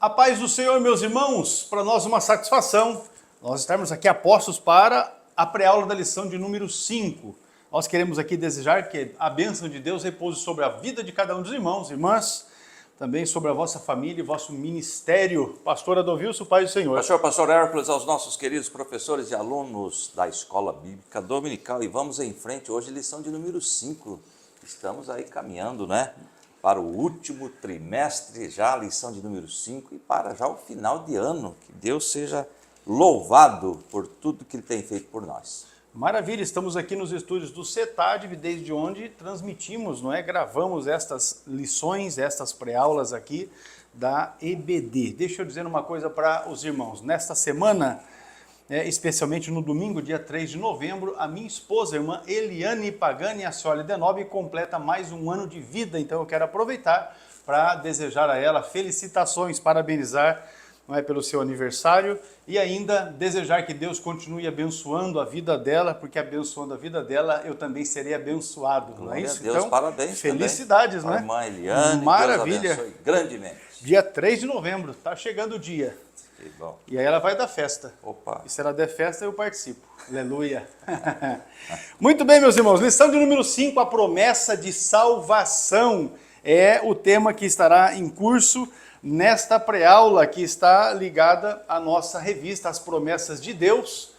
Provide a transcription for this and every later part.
A paz do Senhor, meus irmãos, para nós uma satisfação, nós estarmos aqui apostos para a pré-aula da lição de número 5. Nós queremos aqui desejar que a bênção de Deus repouse sobre a vida de cada um dos irmãos, irmãs, também sobre a vossa família e vosso ministério. Pastor Adolvilson, paz do Senhor. Pastor Hércules, aos nossos queridos professores e alunos da Escola Bíblica Dominical, e vamos em frente, hoje lição de número 5. Estamos aí caminhando, né? Para o último trimestre, já a lição de número 5 e para já o final de ano. Que Deus seja louvado por tudo que Ele tem feito por nós. Maravilha, estamos aqui nos estúdios do CETAD, desde onde transmitimos, não é? Gravamos estas lições, estas pré-aulas aqui da EBD. Deixa eu dizer uma coisa para os irmãos. Nesta semana, especialmente no domingo, dia 3 de novembro, a minha esposa, a irmã Eliane Pagani Ascioli Denobi, completa mais um ano de vida. Então eu quero aproveitar para desejar a ela felicitações, parabenizar, não é, pelo seu aniversário e ainda desejar que Deus continue abençoando a vida dela, porque abençoando a vida dela eu também serei abençoado. Glória, não é isso? Deus, então, parabéns. Felicidades, também, né? Irmã Eliane, maravilha. Deus abençoe grandemente. Dia 3 de novembro, está chegando o dia. Que bom. E aí ela vai dar festa. Opa. E se ela der festa, eu participo. Aleluia. Muito bem, meus irmãos. Lição de número 5, a promessa de salvação. É o tema que estará em curso nesta pré-aula que está ligada à nossa revista As Promessas de Deus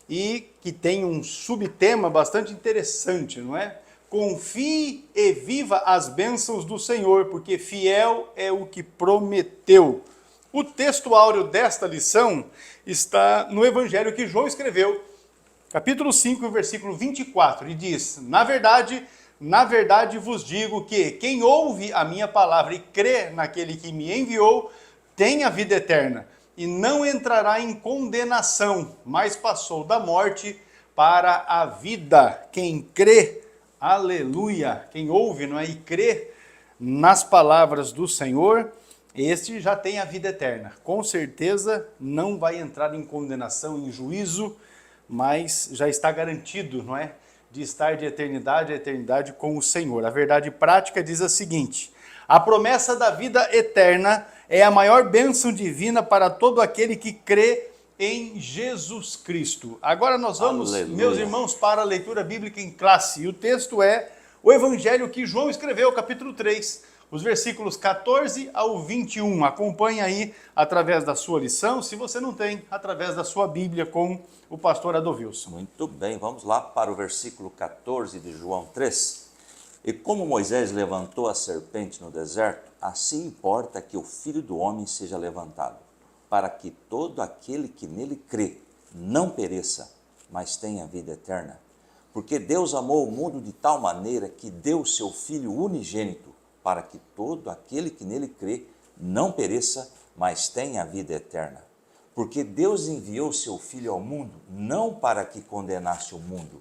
e que tem um subtema bastante interessante, não é? Confie e viva as bênçãos do Senhor, porque fiel é o que prometeu. O texto áureo desta lição está no Evangelho que João escreveu, capítulo 5, versículo 24, e diz: Na verdade vos digo que quem ouve a minha palavra e crê naquele que me enviou, tem a vida eterna, e não entrará em condenação, mas passou da morte para a vida. Quem crê, aleluia, quem ouve, não é, e crê nas palavras do Senhor, este já tem a vida eterna. Com certeza não vai entrar em condenação, em juízo, mas já está garantido, não é? De estar de eternidade a eternidade com o Senhor. A verdade prática diz a seguinte: a promessa da vida eterna é a maior bênção divina para todo aquele que crê em Jesus Cristo. Agora nós vamos, aleluia, meus irmãos, para a leitura bíblica em classe. E o texto é o Evangelho que João escreveu, capítulo 3, os versículos 14 ao 21. Acompanhe aí através da sua lição, se você não tem, através da sua Bíblia com o pastor Adolvilson. Muito bem, vamos lá para o versículo 14 de João 3. E como Moisés levantou a serpente no deserto, assim importa que o Filho do Homem seja levantado, para que todo aquele que nele crê não pereça, mas tenha vida eterna. Porque Deus amou o mundo de tal maneira que deu o seu Filho unigênito, para que todo aquele que nele crê não pereça, mas tenha a vida eterna. Porque Deus enviou seu Filho ao mundo, não para que condenasse o mundo,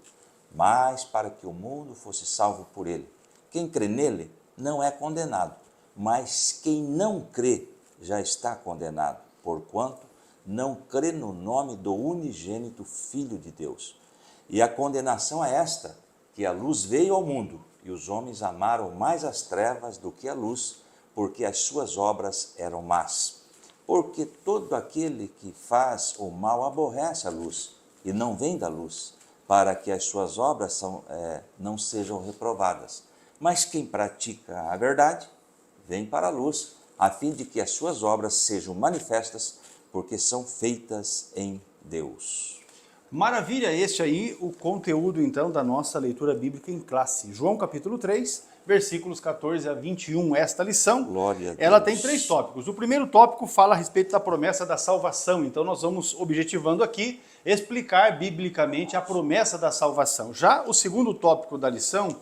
mas para que o mundo fosse salvo por ele. Quem crê nele não é condenado, mas quem não crê já está condenado, porquanto não crê no nome do unigênito Filho de Deus. E a condenação é esta, que a luz veio ao mundo, e os homens amaram mais as trevas do que a luz, porque as suas obras eram más. Porque todo aquele que faz o mal aborrece a luz, e não vem da luz, para que as suas obras não sejam reprovadas. Mas quem pratica a verdade, vem para a luz, a fim de que as suas obras sejam manifestas, porque são feitas em Deus. Maravilha, este aí o conteúdo então da nossa leitura bíblica em classe. João capítulo 3, versículos 14 a 21. Esta lição, glória a Deus, ela tem 3 tópicos. O primeiro tópico fala a respeito da promessa da salvação. Então nós vamos objetivando aqui explicar biblicamente a promessa da salvação. Já o segundo tópico da lição,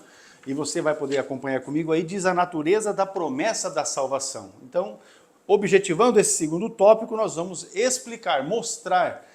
e você vai poder acompanhar comigo aí, diz a natureza da promessa da salvação. Então, objetivando esse segundo tópico, nós vamos explicar, mostrar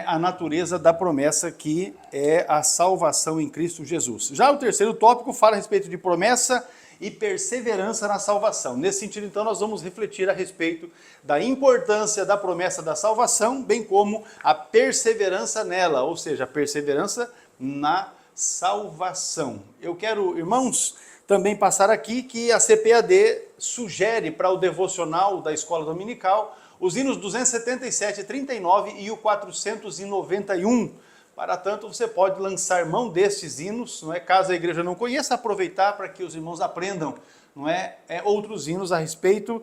a natureza da promessa que é a salvação em Cristo Jesus. Já o terceiro tópico fala a respeito de promessa e perseverança na salvação. Nesse sentido, então, nós vamos refletir a respeito da importância da promessa da salvação, bem como a perseverança nela, ou seja, a perseverança na salvação. Eu quero, irmãos, também passar aqui que a CPAD sugere para o devocional da Escola Dominical os hinos 277 e 39 e o 491. Para tanto, você pode lançar mão destes hinos, não é? Caso a igreja não conheça, aproveitar para que os irmãos aprendam, não é? Outros hinos a respeito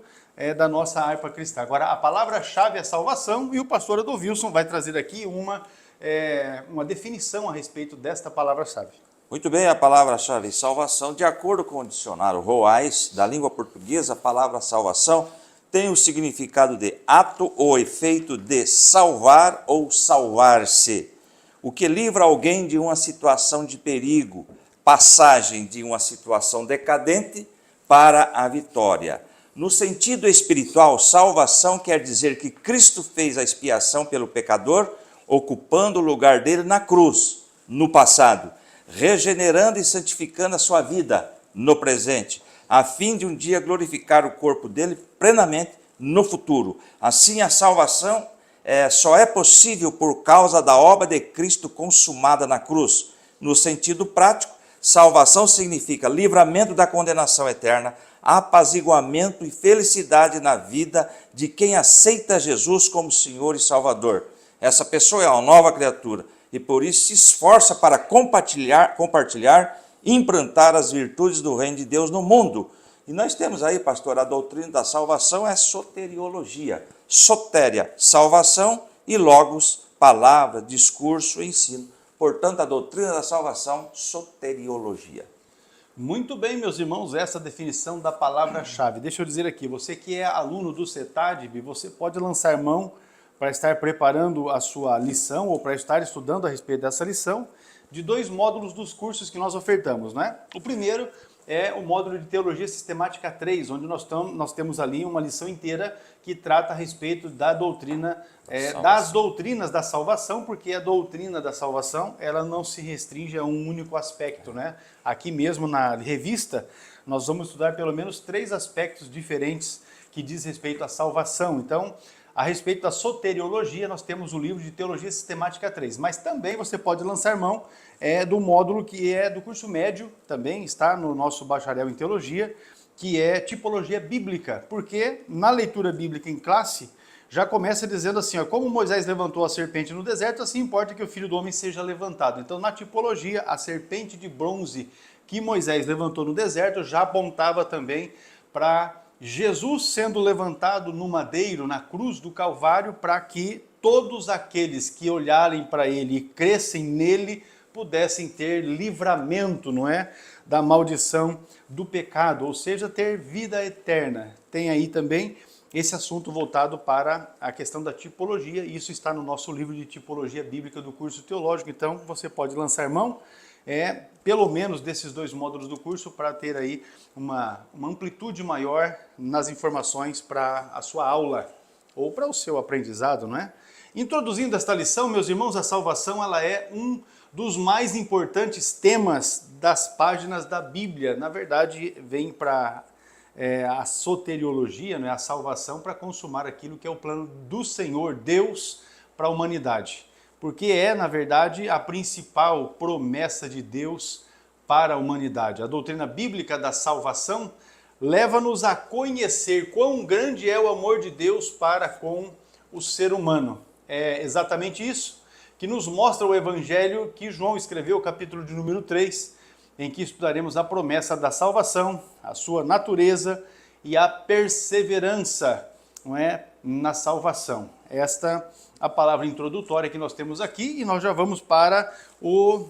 da nossa harpa cristã. Agora, a palavra-chave é salvação e o pastor Adolvilson vai trazer aqui uma definição a respeito desta palavra-chave. Muito bem, a palavra-chave salvação, de acordo com o dicionário Roais, da língua portuguesa, a palavra salvação tem o significado de ato ou efeito de salvar ou salvar-se, o que livra alguém de uma situação de perigo, passagem de uma situação decadente para a vitória. No sentido espiritual, salvação quer dizer que Cristo fez a expiação pelo pecador, ocupando o lugar dele na cruz, no passado, regenerando e santificando a sua vida no presente, a fim de um dia glorificar o corpo dele plenamente no futuro. Assim, a salvação só é possível por causa da obra de Cristo consumada na cruz. No sentido prático, salvação significa livramento da condenação eterna, apaziguamento e felicidade na vida de quem aceita Jesus como Senhor e Salvador. Essa pessoa é uma nova criatura e por isso se esforça para compartilhar e implantar as virtudes do reino de Deus no mundo. E nós temos aí, pastor, a doutrina da salvação é soteriologia. Sotéria, salvação, e logos, palavra, discurso, ensino. Portanto, a doutrina da salvação, soteriologia. Muito bem, meus irmãos, essa definição da palavra-chave. Deixa eu dizer aqui, você que é aluno do CETADB, você pode lançar mão para estar preparando a sua lição ou para estar estudando a respeito dessa lição de 2 módulos dos cursos que nós ofertamos, né? O primeiro é o módulo de Teologia Sistemática 3, onde nós temos ali uma lição inteira que trata a respeito da doutrina, das doutrinas da salvação, porque a doutrina da salvação, ela não se restringe a um único aspecto, né? Aqui mesmo na revista, nós vamos estudar pelo menos 3 aspectos diferentes que diz respeito à salvação. Então, a respeito da soteriologia, nós temos o livro de Teologia Sistemática 3, mas também você pode lançar mão do módulo que é do curso médio, também está no nosso bacharel em teologia, que é tipologia bíblica, porque na leitura bíblica em classe, já começa dizendo assim, ó, como Moisés levantou a serpente no deserto, assim importa que o Filho do Homem seja levantado. Então, na tipologia, a serpente de bronze que Moisés levantou no deserto já apontava também para Jesus sendo levantado no madeiro, na cruz do Calvário, para que todos aqueles que olharem para ele e crescem nele pudessem ter livramento, não é? Da maldição do pecado, ou seja, ter vida eterna. Tem aí também esse assunto voltado para a questão da tipologia, e isso está no nosso livro de tipologia bíblica do curso teológico, então você pode lançar mão pelo menos desses 2 módulos do curso para ter aí uma amplitude maior nas informações para a sua aula ou para o seu aprendizado, não é? Introduzindo esta lição, meus irmãos, a salvação ela é um dos mais importantes temas das páginas da Bíblia. Na verdade, vem para a soteriologia, né, a salvação, para consumar aquilo que é o plano do Senhor, Deus, para a humanidade. Porque na verdade, a principal promessa de Deus para a humanidade. A doutrina bíblica da salvação leva-nos a conhecer quão grande é o amor de Deus para com o ser humano. É exatamente isso que nos mostra o evangelho que João escreveu, capítulo de número 3, em que estudaremos a promessa da salvação, a sua natureza e a perseverança, não é, na salvação. Esta a palavra introdutória que nós temos aqui e nós já vamos para o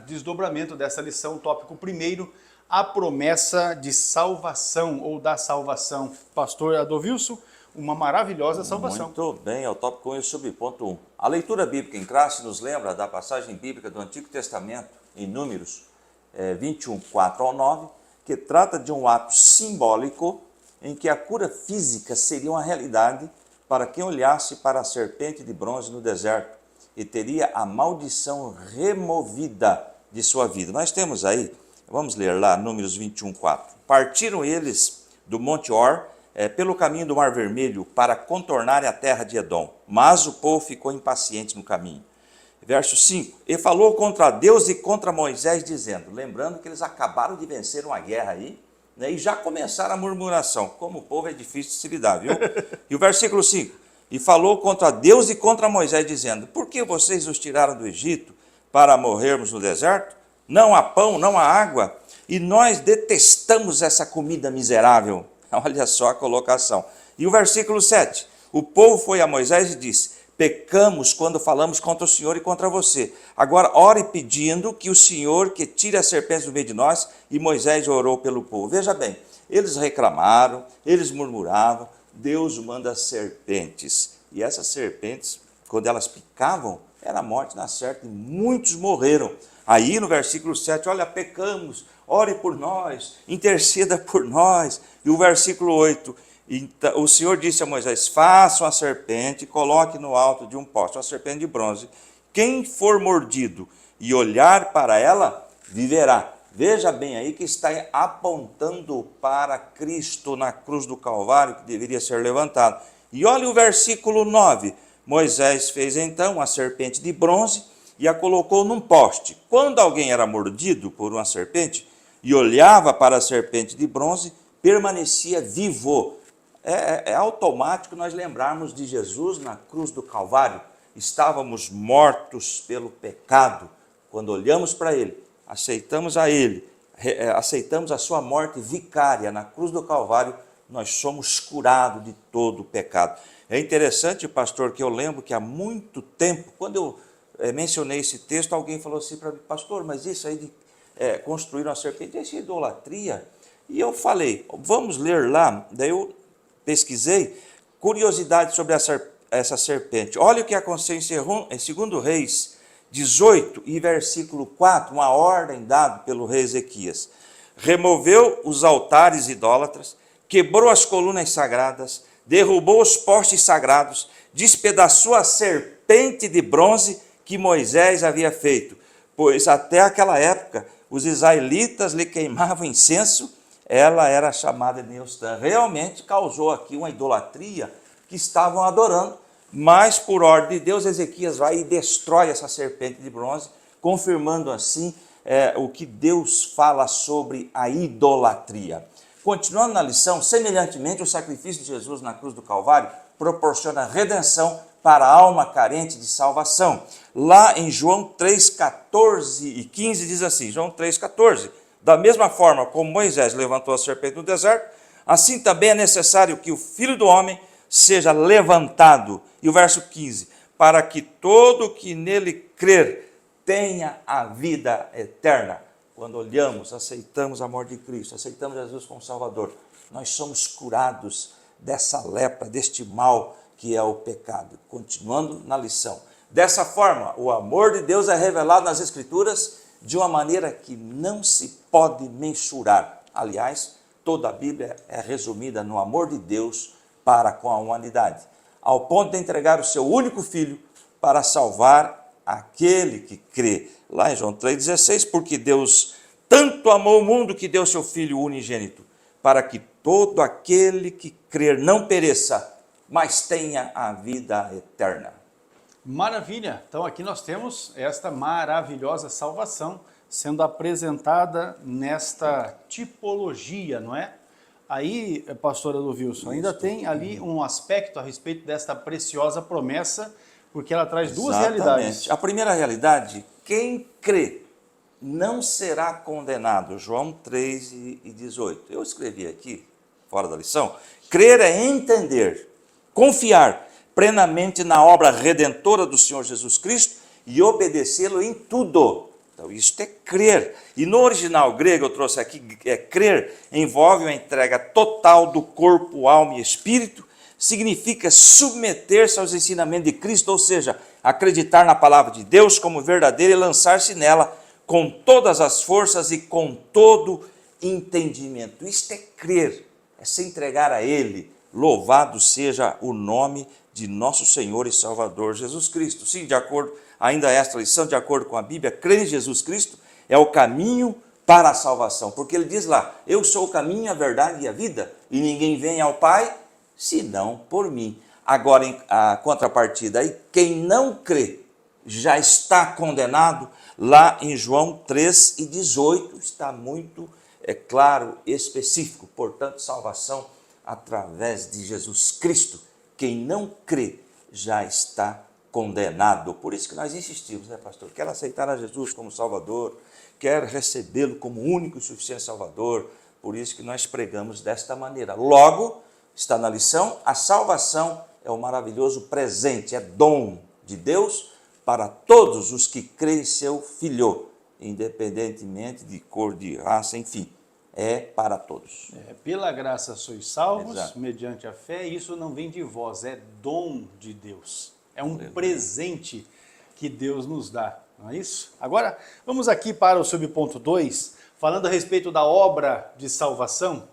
desdobramento dessa lição, o tópico primeiro, a promessa de salvação ou da salvação. Pastor Adolvilson, uma maravilhosa salvação. Muito bem, é o tópico 1 e subponto 1. A leitura bíblica em classe nos lembra da passagem bíblica do Antigo Testamento, em Números 21, 4 ao 9, que trata de um ato simbólico em que a cura física seria uma realidade para quem olhasse para a serpente de bronze no deserto e teria a maldição removida de sua vida. Nós temos aí, vamos ler lá, Números 21, 4. Partiram eles do Monte Or, pelo caminho do Mar Vermelho, para contornarem a terra de Edom. Mas o povo ficou impaciente no caminho. Verso 5, e falou contra Deus e contra Moisés, dizendo, lembrando que eles acabaram de vencer uma guerra aí, né, e já começaram a murmuração, como o povo é difícil de se lidar, viu? E o versículo 5, e falou contra Deus e contra Moisés, dizendo, por que vocês nos tiraram do Egito para morrermos no deserto? Não há pão, não há água, e nós detestamos essa comida miserável. Olha só a colocação. E o versículo 7, o povo foi a Moisés e disse, pecamos quando falamos contra o Senhor e contra você. Agora ore pedindo que o Senhor que tire as serpentes do meio de nós. E Moisés orou pelo povo. Veja bem, eles reclamaram, eles murmuravam, Deus manda serpentes. E essas serpentes, quando elas picavam, era morte na certa e muitos morreram. Aí no versículo 7, olha, pecamos, ore por nós, interceda por nós. E o versículo 8, então, o Senhor disse a Moisés, faça uma serpente e coloque no alto de um poste, uma serpente de bronze. Quem for mordido e olhar para ela, viverá. Veja bem aí que está apontando para Cristo na cruz do Calvário, que deveria ser levantado. E olha o versículo 9. Moisés fez então a serpente de bronze e a colocou num poste. Quando alguém era mordido por uma serpente e olhava para a serpente de bronze, permanecia vivo. É automático nós lembrarmos de Jesus na cruz do Calvário. Estávamos mortos pelo pecado. Quando olhamos para Ele, aceitamos a Ele, aceitamos a sua morte vicária na cruz do Calvário, nós somos curados de todo o pecado. É interessante, pastor, que eu lembro que há muito tempo, quando eu mencionei esse texto, alguém falou assim para mim, pastor, mas isso aí de construir uma serpente, isso é idolatria. E eu falei, vamos ler lá, daí eu pesquisei, curiosidade sobre essa serpente. Olha o que aconteceu em 2 Reis 18 e versículo 4, uma ordem dada pelo rei Ezequias. Removeu os altares idólatras, quebrou as colunas sagradas, derrubou os postes sagrados, despedaçou a serpente de bronze que Moisés havia feito, pois até aquela época os israelitas lhe queimavam incenso, ela era chamada de Neustã. Realmente causou aqui uma idolatria que estavam adorando, mas por ordem de Deus, Ezequias vai e destrói essa serpente de bronze, confirmando assim o que Deus fala sobre a idolatria. Continuando na lição, semelhantemente, o sacrifício de Jesus na cruz do Calvário proporciona redenção para a alma carente de salvação. Lá em João 3, 14 e 15 diz assim, João 3, 14, da mesma forma como Moisés levantou a serpente no deserto, assim também é necessário que o Filho do Homem seja levantado. E o verso 15, para que todo que nele crer tenha a vida eterna. Quando olhamos, aceitamos a morte de Cristo, aceitamos Jesus como Salvador, nós somos curados dessa lepra, deste mal que é o pecado. Continuando na lição. Dessa forma, o amor de Deus é revelado nas Escrituras de uma maneira que não se pode mensurar. Aliás, toda a Bíblia é resumida no amor de Deus para com a humanidade, ao ponto de entregar o seu único filho para salvar aquele que crê. Lá em João 3,16, porque Deus tanto amou o mundo que deu seu Filho unigênito, para que todo aquele que crer não pereça, mas tenha a vida eterna. Maravilha! Então aqui nós temos esta maravilhosa salvação sendo apresentada nesta tipologia, não é? Aí, pastor Elovilson, ainda tem ali um aspecto a respeito desta preciosa promessa, porque ela traz duas realidades. A primeira realidade, quem crê não será condenado. João 3 e 18. Eu escrevi aqui, fora da lição, crer é entender, confiar plenamente na obra redentora do Senhor Jesus Cristo e obedecê-lo em tudo. Então, isto é crer. E no original grego, eu trouxe aqui, crer envolve uma entrega total do corpo, alma e espírito, significa submeter-se aos ensinamentos de Cristo, ou seja, acreditar na palavra de Deus como verdadeira e lançar-se nela com todas as forças e com todo entendimento. Isto é crer, é se entregar a Ele. Louvado seja o nome de nosso Senhor e Salvador Jesus Cristo. Sim, de acordo, ainda esta lição, de acordo com a Bíblia, crer em Jesus Cristo é o caminho para a salvação, porque ele diz lá, eu sou o caminho, a verdade e a vida, e ninguém vem ao Pai senão por mim. Agora, a contrapartida aí, quem não crê já está condenado. Lá em João 3:18 está muito claro, específico. Portanto, salvação através de Jesus Cristo. Quem não crê já está condenado. Por isso que nós insistimos, né, pastor? Quer aceitar a Jesus como Salvador, quer recebê-lo como único e suficiente Salvador. Por isso que nós pregamos desta maneira. Logo, está na lição, a salvação é um maravilhoso presente, é dom de Deus para todos os que creem em seu Filho, independentemente de cor, de raça, enfim, é para todos. Pela graça sois salvos, Exato. mediante a fé, e isso não vem de vós, é dom de Deus. É um presente que Deus nos dá, não é isso? Agora, vamos aqui para o subponto 2, falando a respeito da obra de salvação.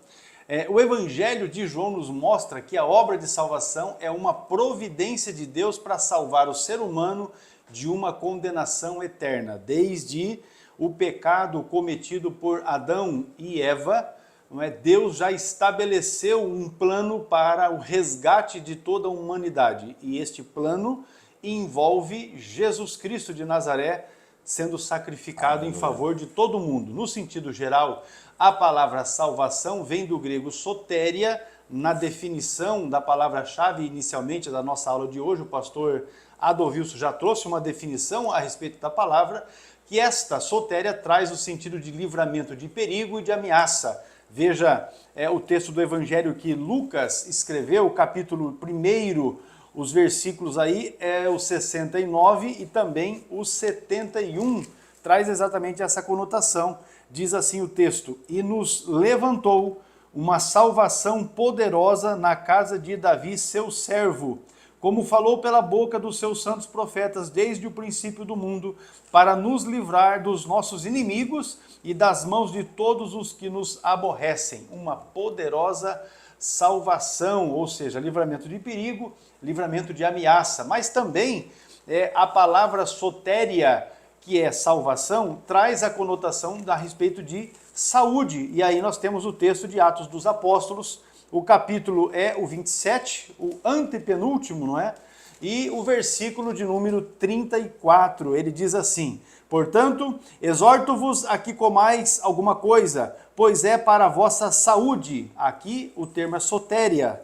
O Evangelho de João nos mostra que a obra de salvação é uma providência de Deus para salvar o ser humano de uma condenação eterna, desde o pecado cometido por Adão e Eva. Não é? Deus já estabeleceu um plano para o resgate de toda a humanidade, e este plano envolve Jesus Cristo de Nazaré sendo sacrificado em favor de todo mundo. No sentido geral, a palavra salvação vem do grego sotéria. Na definição da palavra-chave inicialmente da nossa aula de hoje, o pastor Adolvilson já trouxe uma definição a respeito da palavra, que esta sotéria traz o sentido de livramento de perigo e de ameaça. Veja o texto do Evangelho que Lucas escreveu, capítulo 1, os versículos aí, o 69 e também o 71, traz exatamente essa conotação. Diz assim o texto: e nos levantou uma salvação poderosa na casa de Davi, seu servo, como falou pela boca dos seus santos profetas desde o princípio do mundo, para nos livrar dos nossos inimigos e das mãos de todos os que nos aborrecem. Uma poderosa salvação, ou seja, livramento de perigo, livramento de ameaça. Mas também a palavra sotéria, que é salvação, traz a conotação a respeito de saúde. E aí nós temos o texto de Atos dos Apóstolos, o capítulo é o 27, o antepenúltimo, não é? E o versículo de número 34, ele diz assim: portanto, exorto-vos a que comais alguma coisa, pois é para a vossa saúde. Aqui o termo é sotéria,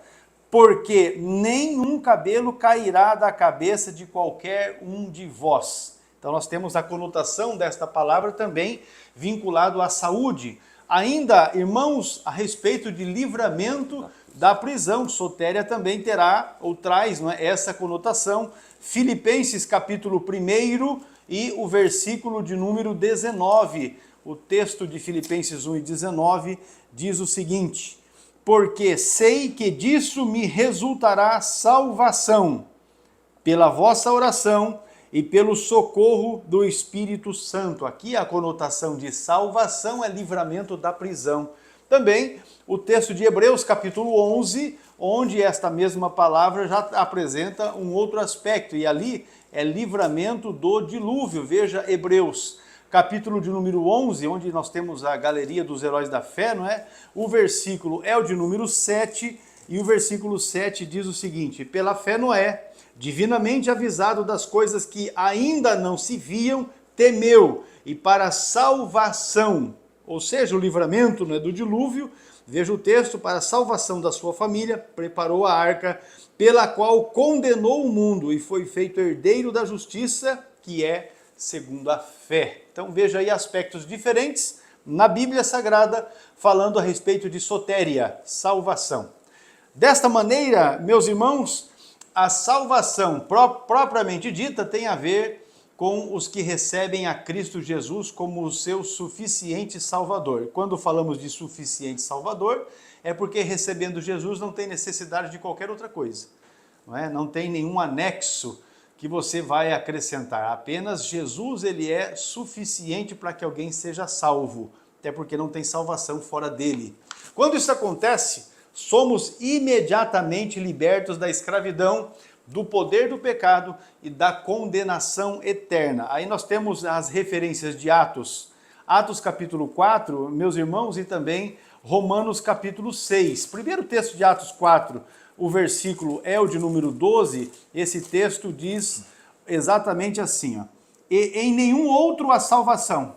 porque nenhum cabelo cairá da cabeça de qualquer um de vós. Então nós temos a conotação desta palavra também vinculado à saúde. Ainda, irmãos, a respeito de livramento da prisão, sotéria também terá ou traz, não é, essa conotação. Filipenses capítulo 1 e o versículo de número 19. O texto de Filipenses 1:19 diz o seguinte: porque sei que disso me resultará salvação, pela vossa oração e pelo socorro do Espírito Santo. Aqui a conotação de salvação é livramento da prisão. Também o texto de Hebreus, capítulo 11, onde esta mesma palavra já apresenta um outro aspecto, e ali é livramento do dilúvio. Veja Hebreus, capítulo de número 11, onde nós temos a galeria dos heróis da fé, não é? O versículo é o de número 7, e o versículo 7 diz o seguinte: pela fé Noé, divinamente avisado das coisas que ainda não se viam, temeu, e para salvação, ou seja, o livramento, né, do dilúvio, veja o texto, para a salvação da sua família, preparou a arca, pela qual condenou o mundo e foi feito herdeiro da justiça, que é segundo a fé. Então veja aí aspectos diferentes na Bíblia Sagrada, falando a respeito de sotéria, salvação. Desta maneira, meus irmãos, a salvação propriamente dita tem a ver com os que recebem a Cristo Jesus como o seu suficiente Salvador. Quando falamos de suficiente Salvador, é porque recebendo Jesus não tem necessidade de qualquer outra coisa. Não tem nenhum anexo que você vai acrescentar. Apenas Jesus, ele é suficiente para que alguém seja salvo, até porque não tem salvação fora dele. Quando isso acontece, somos imediatamente libertos da escravidão, do poder do pecado e da condenação eterna. Aí nós temos as referências de Atos capítulo 4, meus irmãos, e também Romanos capítulo 6. Primeiro texto de Atos 4, o versículo é o de número 12, esse texto diz exatamente assim, ó. E em nenhum outro há salvação,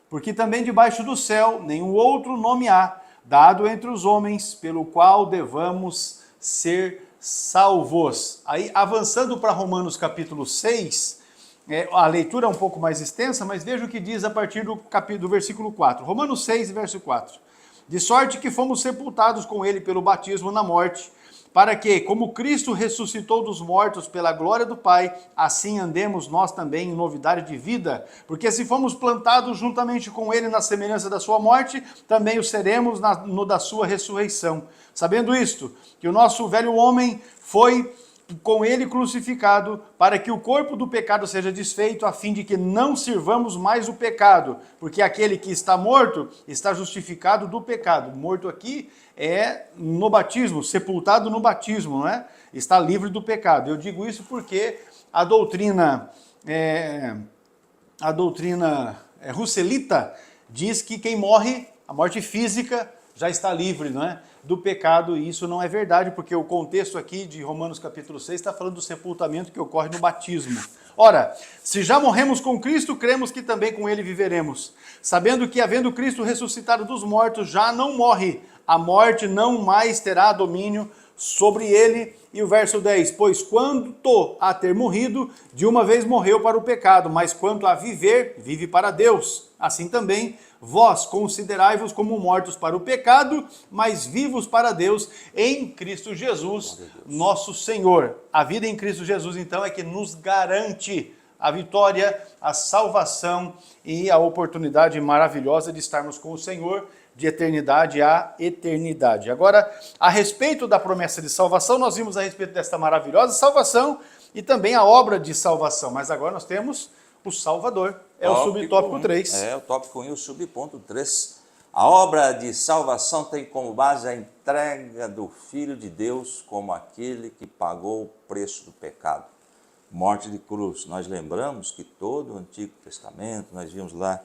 porque também debaixo do céu nenhum outro nome há, dado entre os homens, pelo qual devamos ser salvos. Aí, avançando para Romanos capítulo 6, a leitura é um pouco mais extensa, mas veja o que diz a partir do versículo 4. Romanos 6, verso 4. De sorte que fomos sepultados com ele pelo batismo na morte, para que, como Cristo ressuscitou dos mortos pela glória do Pai, assim andemos nós também em novidade de vida. Porque se fomos plantados juntamente com ele na semelhança da sua morte, também o seremos no da sua ressurreição. Sabendo isto, que o nosso velho homem foi com ele crucificado, para que o corpo do pecado seja desfeito, a fim de que não sirvamos mais o pecado, porque aquele que está morto está justificado do pecado. Morto aqui é no batismo, sepultado no batismo, não é? Está livre do pecado. Eu digo isso porque a doutrina russelita diz que quem morre, a morte física, já está livre, não é, do pecado, e isso não é verdade, porque o contexto aqui de Romanos capítulo 6 está falando do sepultamento que ocorre no batismo. Ora, se já morremos com Cristo, cremos que também com ele viveremos, sabendo que, havendo Cristo ressuscitado dos mortos, já não morre, a morte não mais terá domínio sobre ele. E o verso 10, pois quanto a ter morrido, de uma vez morreu para o pecado, mas quanto a viver, vive para Deus. Assim também, vós considerai-vos como mortos para o pecado, mas vivos para Deus em Cristo Jesus, nosso Senhor. A vida em Cristo Jesus, então, é que nos garante a vitória, a salvação e a oportunidade maravilhosa de estarmos com o Senhor de eternidade a eternidade. Agora, a respeito da promessa de salvação, nós vimos a respeito desta maravilhosa salvação e também a obra de salvação, mas agora nós temos o Salvador. É o subtópico 3. É o tópico 1 e o subponto 3. A obra de salvação tem como base a entrega do Filho de Deus como aquele que pagou o preço do pecado. Morte de cruz. Nós lembramos que todo o Antigo Testamento, nós vimos lá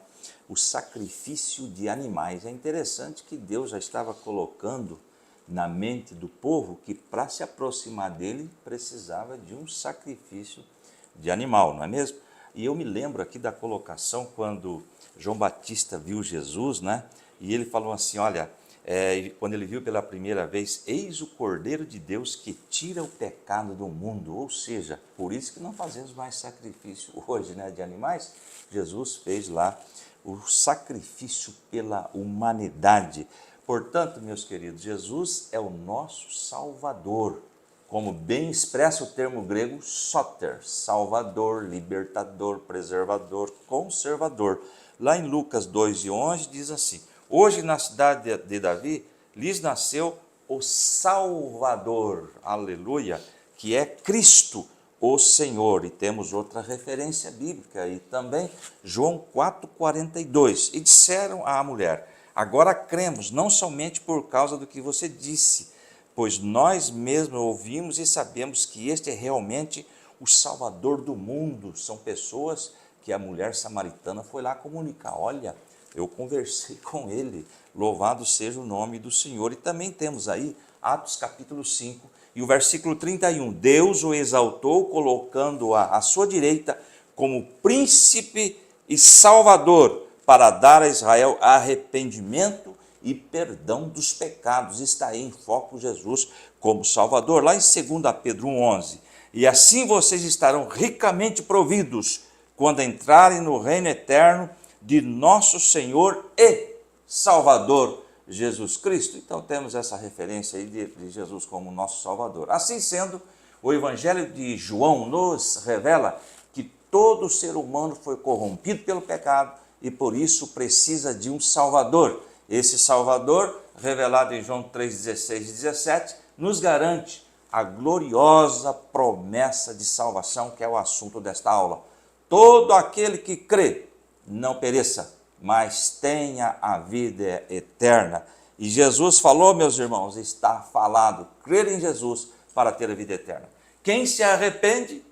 o sacrifício de animais. É interessante que Deus já estava colocando na mente do povo que para se aproximar dele precisava de um sacrifício de animal, não é mesmo? E eu me lembro aqui da colocação quando João Batista viu Jesus, né? E ele falou assim, olha, quando ele viu pela primeira vez, eis o Cordeiro de Deus que tira o pecado do mundo. Ou seja, por isso que não fazemos mais sacrifício hoje, né, de animais. Jesus fez lá o sacrifício pela humanidade. Portanto, meus queridos, Jesus é o nosso Salvador. Como bem expressa o termo grego soter, salvador, libertador, preservador, conservador. Lá em Lucas 2:11 diz assim, hoje na cidade de Davi lhes nasceu o Salvador, aleluia, que é Cristo, o Senhor. E temos outra referência bíblica e também João 4:42. E disseram à mulher, agora cremos, não somente por causa do que você disse, pois nós mesmos ouvimos e sabemos que este é realmente o Salvador do mundo. São pessoas que a mulher samaritana foi lá comunicar, olha, eu conversei com ele, louvado seja o nome do Senhor. E também temos aí Atos capítulo 5 e o versículo 31, Deus o exaltou colocando-o à sua direita como príncipe e salvador para dar a Israel arrependimento e perdão dos pecados. Está aí em foco Jesus como Salvador. Lá em 2 Pedro 1:11, e assim vocês estarão ricamente providos quando entrarem no reino eterno de nosso Senhor e Salvador Jesus Cristo. Então temos essa referência aí de Jesus como nosso Salvador. Assim sendo, o Evangelho de João nos revela que todo ser humano foi corrompido pelo pecado e por isso precisa de um Salvador. Esse Salvador, revelado em João 3:16 e 17, nos garante a gloriosa promessa de salvação, que é o assunto desta aula. Todo aquele que crê não pereça, mas tenha a vida eterna. E Jesus falou, meus irmãos, está falado, crer em Jesus para ter a vida eterna. Quem se arrepende,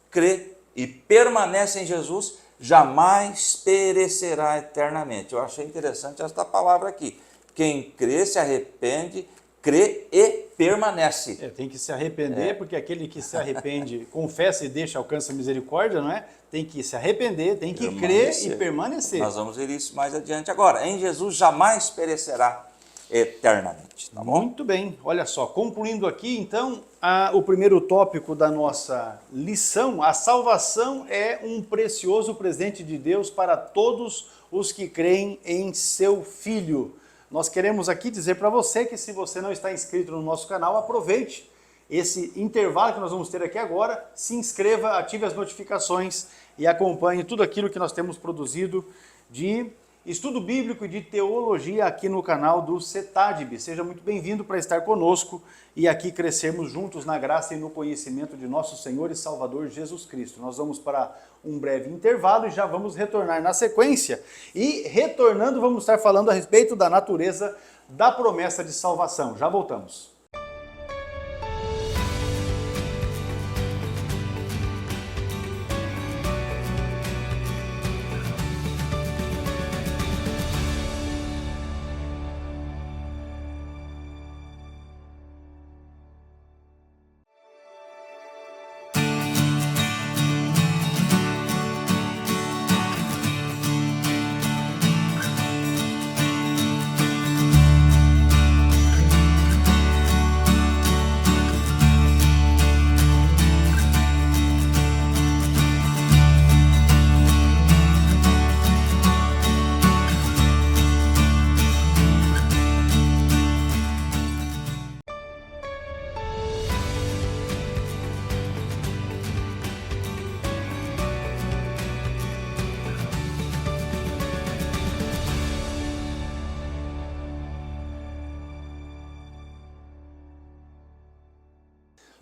crê e permanece em Jesus, jamais perecerá eternamente. Eu achei interessante esta palavra aqui. Quem crê, se arrepende, crê e permanece. Tem que se arrepender, porque aquele que se arrepende, confessa e deixa, alcança misericórdia, não é? Tem que se arrepender, tem que crer e permanecer. Nós vamos ver isso mais adiante agora. Em Jesus jamais perecerá eternamente, tá bom? Muito bem, olha só, concluindo aqui então, o primeiro tópico da nossa lição: a salvação é um precioso presente de Deus para todos os que creem em seu Filho. Nós queremos aqui dizer para você que, se você não está inscrito no nosso canal, aproveite esse intervalo que nós vamos ter aqui agora, se inscreva, ative as notificações e acompanhe tudo aquilo que nós temos produzido de estudo bíblico e de teologia aqui no canal do CETADB. Seja muito bem-vindo para estar conosco e aqui crescermos juntos na graça e no conhecimento de nosso Senhor e Salvador Jesus Cristo. Nós vamos para um breve intervalo e já vamos retornar na sequência. E retornando, vamos estar falando a respeito da natureza da promessa de salvação. Já voltamos.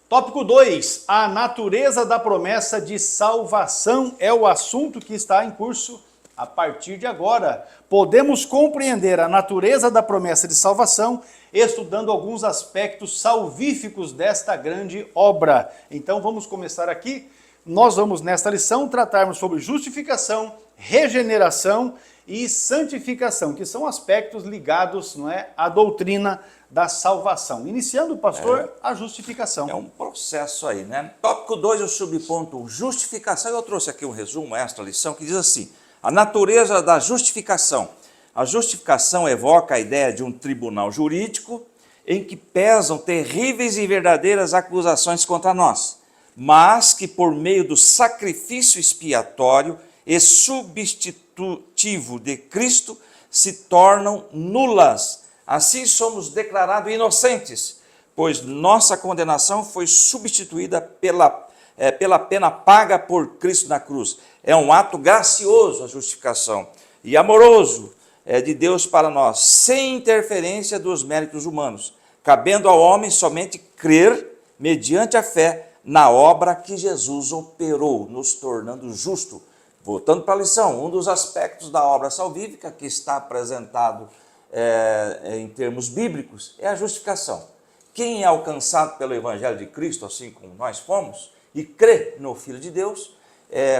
Tópico 2, a natureza da promessa de salvação é o assunto que está em curso a partir de agora. Podemos compreender a natureza da promessa de salvação estudando alguns aspectos salvíficos desta grande obra. Então vamos começar aqui. Nós vamos nesta lição tratarmos sobre justificação, regeneração e santificação, que são aspectos ligados, não é, à doutrina da salvação. Iniciando, pastor, a justificação. É um processo aí, né? Tópico 2, o subponto justificação. Eu trouxe aqui um resumo, esta lição, que diz assim: a natureza da justificação. A justificação evoca a ideia de um tribunal jurídico em que pesam terríveis e verdadeiras acusações contra nós, mas que por meio do sacrifício expiatório e substitutivo de Cristo se tornam nulas. Assim somos declarados inocentes, pois nossa condenação foi substituída pela pena paga por Cristo na cruz. É um ato gracioso a justificação e amoroso de Deus para nós, sem interferência dos méritos humanos, cabendo ao homem somente crer, mediante a fé, na obra que Jesus operou, nos tornando justo. Voltando para a lição, um dos aspectos da obra salvífica que está apresentado em termos bíblicos é a justificação. Quem é alcançado pelo Evangelho de Cristo, assim como nós fomos, e crê no Filho de Deus,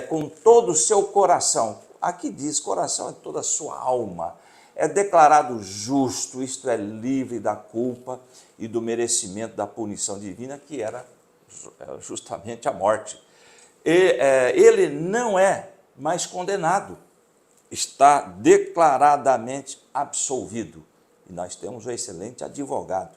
com todo o seu coração, aqui diz coração é toda a sua alma, é declarado justo, isto é, livre da culpa e do merecimento da punição divina, que era justamente a morte. Ele não é mais condenado, está declaradamente absolvido. E nós temos um excelente advogado.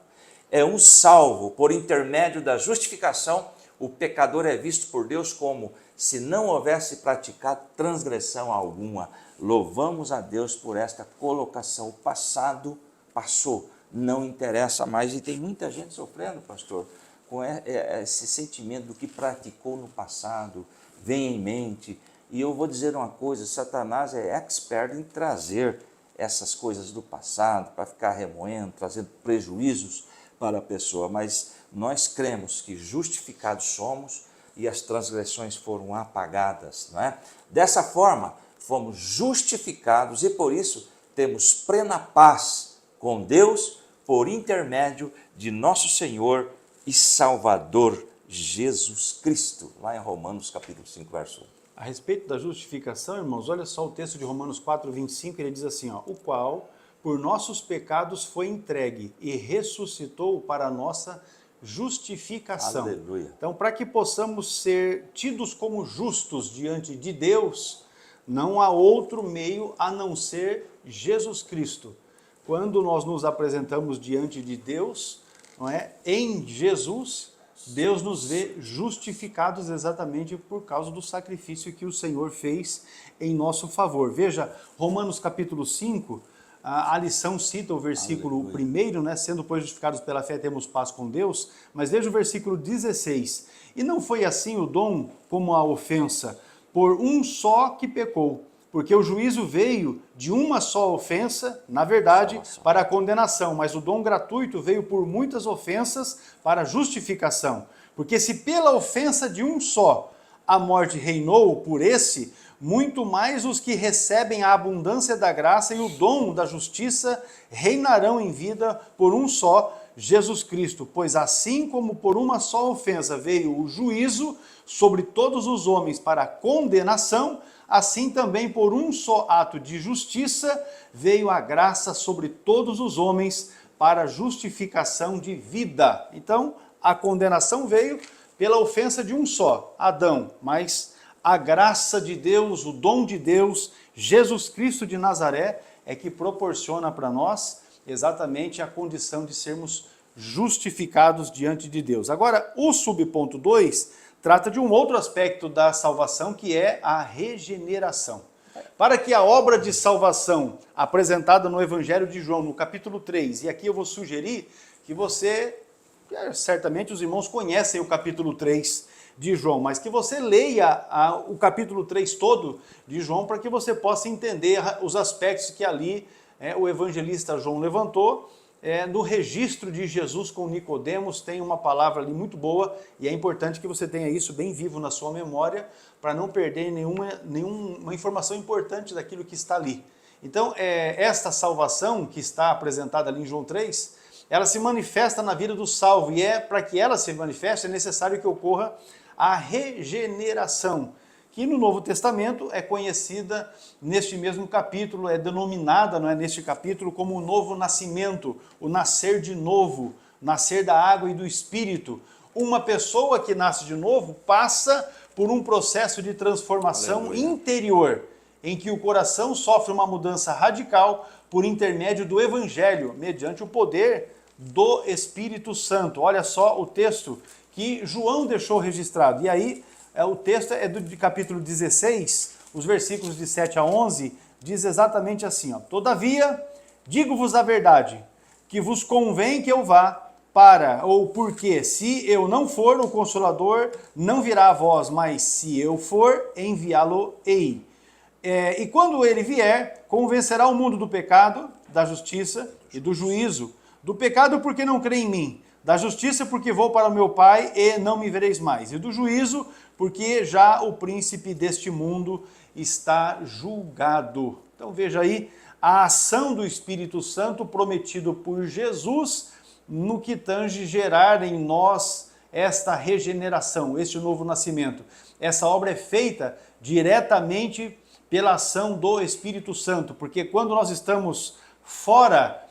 É um salvo. Por intermédio da justificação, o pecador é visto por Deus como se não houvesse praticado transgressão alguma. Louvamos a Deus por esta colocação. O passado passou, não interessa mais. E tem muita gente sofrendo, pastor, com esse sentimento do que praticou no passado, vem em mente. E eu vou dizer uma coisa, Satanás é expert em trazer essas coisas do passado, para ficar remoendo, trazendo prejuízos para a pessoa, mas nós cremos que justificados somos e as transgressões foram apagadas, não é? Dessa forma, fomos justificados e por isso temos plena paz com Deus por intermédio de nosso Senhor e Salvador Jesus Cristo, lá em Romanos capítulo 5, verso 1. A respeito da justificação, irmãos, olha só o texto de Romanos 4, 25, ele diz assim, ó, o qual, por nossos pecados foi entregue e ressuscitou para a nossa justificação. Aleluia. Então, para que possamos ser tidos como justos diante de Deus, não há outro meio a não ser Jesus Cristo. Quando nós nos apresentamos diante de Deus, não é? Em Jesus, Deus nos vê justificados exatamente por causa do sacrifício que o Senhor fez em nosso favor. Veja, Romanos capítulo 5, a lição cita o versículo 1, né? Sendo, pois, justificados pela fé, temos paz com Deus. Mas veja o versículo 16. E não foi assim o dom como a ofensa, por um só que pecou. Porque o juízo veio de uma só ofensa, na verdade, para a condenação, mas o dom gratuito veio por muitas ofensas para a justificação. Porque se pela ofensa de um só a morte reinou por esse, muito mais os que recebem a abundância da graça e o dom da justiça reinarão em vida por um só, Jesus Cristo. Pois assim como por uma só ofensa veio o juízo sobre todos os homens para a condenação, assim também por um só ato de justiça veio a graça sobre todos os homens para a justificação de vida. Então, a condenação veio pela ofensa de um só, Adão, mas a graça de Deus, o dom de Deus, Jesus Cristo de Nazaré, é que proporciona para nós exatamente a condição de sermos justificados diante de Deus. Agora, o subponto 2 trata de um outro aspecto da salvação, que é a regeneração. Para que a obra de salvação apresentada no Evangelho de João, no capítulo 3, e aqui eu vou sugerir que você, certamente os irmãos conhecem o capítulo 3 de João, mas que você leia o capítulo 3 todo de João para que você possa entender os aspectos que ali o evangelista João levantou. No registro de Jesus com Nicodemos tem uma palavra ali muito boa e é importante que você tenha isso bem vivo na sua memória para não perder nenhuma informação importante daquilo que está ali. Então, esta salvação que está apresentada ali em João 3, ela se manifesta na vida do salvo e para que ela se manifeste é necessário que ocorra a regeneração, que no Novo Testamento é conhecida neste mesmo capítulo, é denominada, não é, neste capítulo como o novo nascimento, o nascer de novo, nascer da água e do Espírito. Uma pessoa que nasce de novo passa por um processo de transformação interior, em que o coração sofre uma mudança radical por intermédio do Evangelho, mediante o poder do Espírito Santo. Olha só o texto que João deixou registrado. E aí, o texto é de capítulo 16, os versículos de 7 a 11, diz exatamente assim, ó: Todavia, digo-vos a verdade, que vos convém que eu vá porque se eu não for, o Consolador não virá a vós, mas se eu for, enviá-lo-ei. E quando ele vier, convencerá o mundo do pecado, da justiça e do juízo. Do pecado porque não crê em mim, da justiça porque vou para o meu Pai e não me vereis mais, e do juízo porque já o príncipe deste mundo está julgado. Então veja aí a ação do Espírito Santo prometido por Jesus no que tange gerar em nós esta regeneração, este novo nascimento. Essa obra é feita diretamente pela ação do Espírito Santo, porque quando nós estamos fora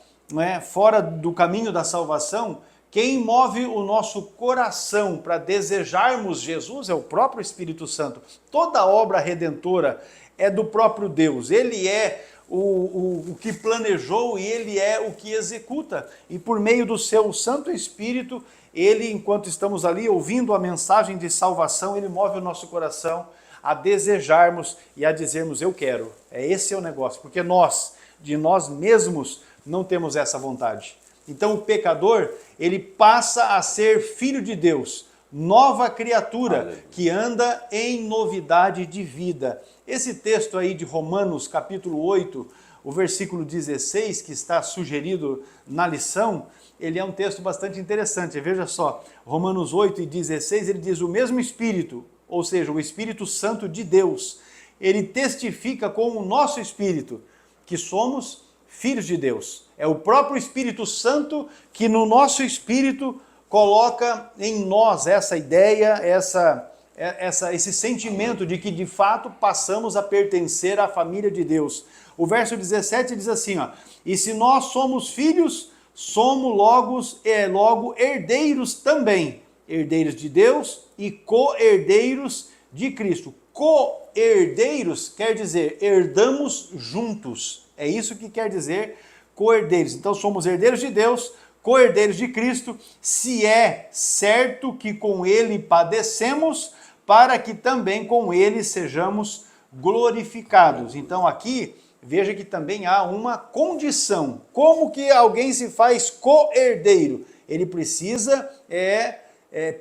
do caminho da salvação, quem move o nosso coração para desejarmos Jesus é o próprio Espírito Santo. Toda obra redentora é do próprio Deus. Ele é o que planejou e ele é o que executa. E por meio do seu Santo Espírito, ele, enquanto estamos ali ouvindo a mensagem de salvação, ele move o nosso coração a desejarmos e a dizermos: eu quero. Esse é o negócio, porque nós, de nós mesmos, não temos essa vontade. Então o pecador, ele passa a ser filho de Deus, nova criatura, que anda em novidade de vida. Esse texto aí de Romanos, capítulo 8, o versículo 16, que está sugerido na lição, ele é um texto bastante interessante. Veja só, Romanos 8 e 16, ele diz: o mesmo Espírito, ou seja, o Espírito Santo de Deus, ele testifica com o nosso espírito que somos filhos de Deus. É o próprio Espírito Santo que no nosso espírito coloca em nós essa ideia, esse sentimento de que de fato passamos a pertencer à família de Deus. O verso 17 diz assim, ó, e se nós somos filhos, somos logo herdeiros também, herdeiros de Deus e co-herdeiros de Cristo. Co-herdeiros quer dizer herdamos juntos, é isso que quer dizer co-herdeiros. Então somos herdeiros de Deus, co-herdeiros de Cristo, se é certo que com ele padecemos, para que também com ele sejamos glorificados. Então aqui, veja que também há uma condição. Como que alguém se faz co-herdeiro? Ele precisa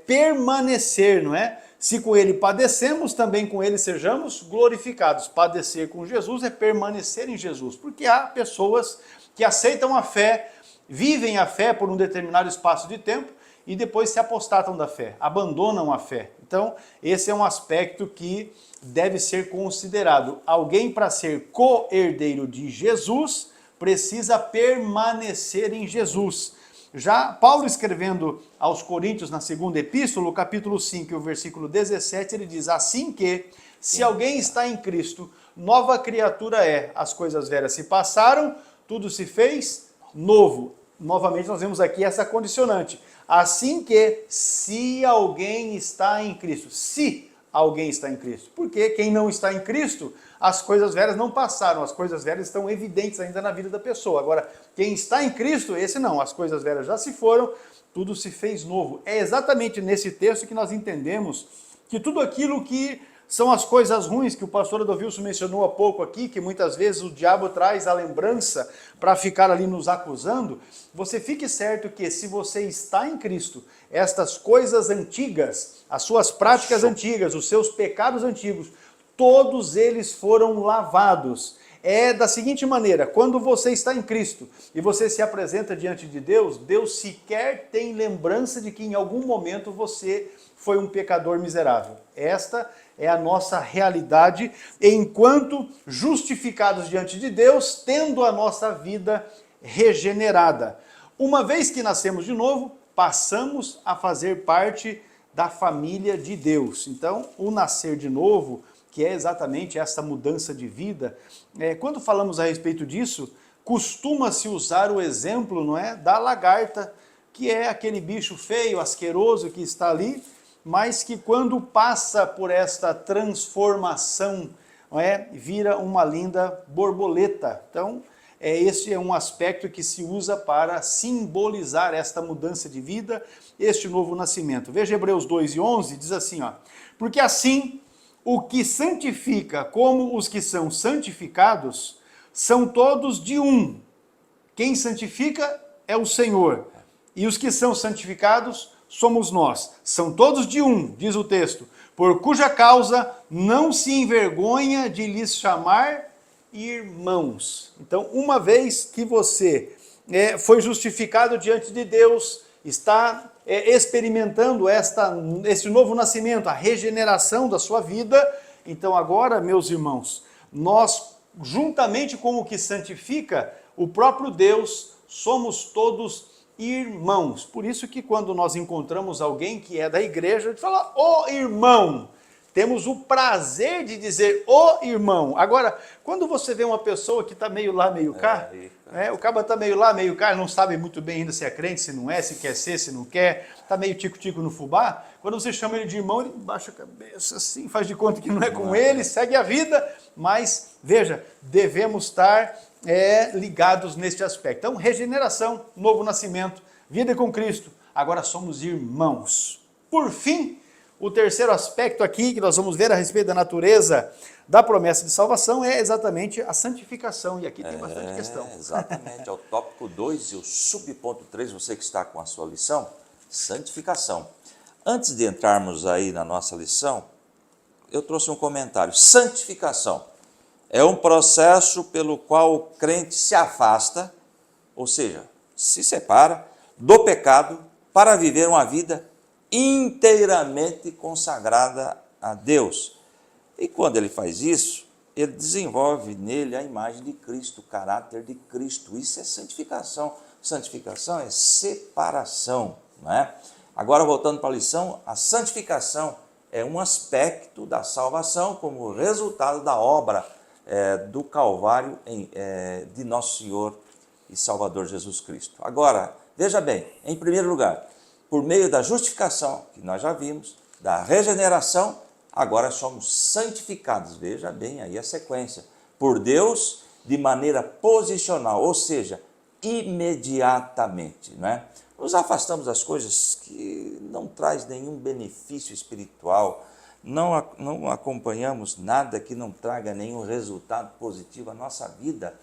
permanecer, não é? Se com ele padecemos, também com ele sejamos glorificados. Padecer com Jesus é permanecer em Jesus, porque há pessoas que aceitam a fé, vivem a fé por um determinado espaço de tempo e depois se apostatam da fé, abandonam a fé. Então, esse é um aspecto que deve ser considerado. Alguém, para ser co-herdeiro de Jesus, precisa permanecer em Jesus. Já Paulo, escrevendo aos Coríntios na segunda epístola, capítulo 5, o versículo 17, ele diz, assim que, se alguém está em Cristo, nova criatura é, as coisas velhas se passaram, tudo se fez novo. Novamente nós vemos aqui essa condicionante. Assim que, se alguém está em Cristo, se alguém está em Cristo. Porque quem não está em Cristo, as coisas velhas não passaram, as coisas velhas estão evidentes ainda na vida da pessoa. Agora, quem está em Cristo, esse não, as coisas velhas já se foram, tudo se fez novo. É exatamente nesse texto que nós entendemos que tudo aquilo que são as coisas ruins que o pastor Adolfo mencionou há pouco aqui, que muitas vezes o diabo traz a lembrança para ficar ali nos acusando, você fique certo que se você está em Cristo, estas coisas antigas, as suas práticas antigas, os seus pecados antigos, todos eles foram lavados. É da seguinte maneira, quando você está em Cristo e você se apresenta diante de Deus, Deus sequer tem lembrança de que em algum momento você foi um pecador miserável. Esta é a nossa realidade, enquanto justificados diante de Deus, tendo a nossa vida regenerada. Uma vez que nascemos de novo, passamos a fazer parte da família de Deus. Então, o nascer de novo, que é exatamente essa mudança de vida, quando falamos a respeito disso, costuma-se usar o exemplo, não é, da lagarta, que é aquele bicho feio, asqueroso que está ali, mas que quando passa por esta transformação, não é, vira uma linda borboleta. Então, esse é um aspecto que se usa para simbolizar esta mudança de vida, este novo nascimento. Veja Hebreus 2:11, diz assim, ó, porque assim o que santifica como os que são santificados são todos de um. Quem santifica é o Senhor, e os que são santificados somos nós. São todos de um, diz o texto, por cuja causa não se envergonha de lhes chamar irmãos. Então, uma vez que você foi justificado diante de Deus, está experimentando esse novo nascimento, a regeneração da sua vida, então agora, meus irmãos, nós, juntamente com o que santifica, o próprio Deus, somos todos irmãos. Por isso que quando nós encontramos alguém que é da igreja, a gente fala, ô irmão, temos o prazer de dizer ô irmão. Agora, quando você vê uma pessoa que está meio lá, meio cá, o cara está meio lá, meio cá, não sabe muito bem ainda se é crente, se não é, se quer ser, se não quer, está meio tico-tico no fubá, quando você chama ele de irmão, ele baixa a cabeça assim, faz de conta que não é com ele, segue a vida, mas, veja, devemos estar ligados neste aspecto. Então, regeneração, novo nascimento, vida com Cristo, agora somos irmãos. Por fim, o terceiro aspecto aqui que nós vamos ver a respeito da natureza da promessa de salvação é exatamente a santificação, e aqui tem bastante questão. Exatamente, é o tópico 2 e o subponto 3, você que está com a sua lição, santificação. Antes de entrarmos aí na nossa lição, eu trouxe um comentário. Santificação é um processo pelo qual o crente se afasta, ou seja, se separa do pecado para viver uma vida inteiramente consagrada a Deus. E quando ele faz isso, ele desenvolve nele a imagem de Cristo, o caráter de Cristo. Isso é santificação. Santificação é separação, não é? Agora, voltando para a lição, a santificação é um aspecto da salvação como resultado da obra do Calvário de nosso Senhor e Salvador Jesus Cristo. Agora, veja bem, em primeiro lugar, por meio da justificação, que nós já vimos, da regeneração, agora somos santificados. Veja bem aí a sequência. Por Deus, de maneira posicional, ou seja, imediatamente, né? Nos afastamos das coisas que não traz nenhum benefício espiritual, não acompanhamos nada que não traga nenhum resultado positivo à nossa vida.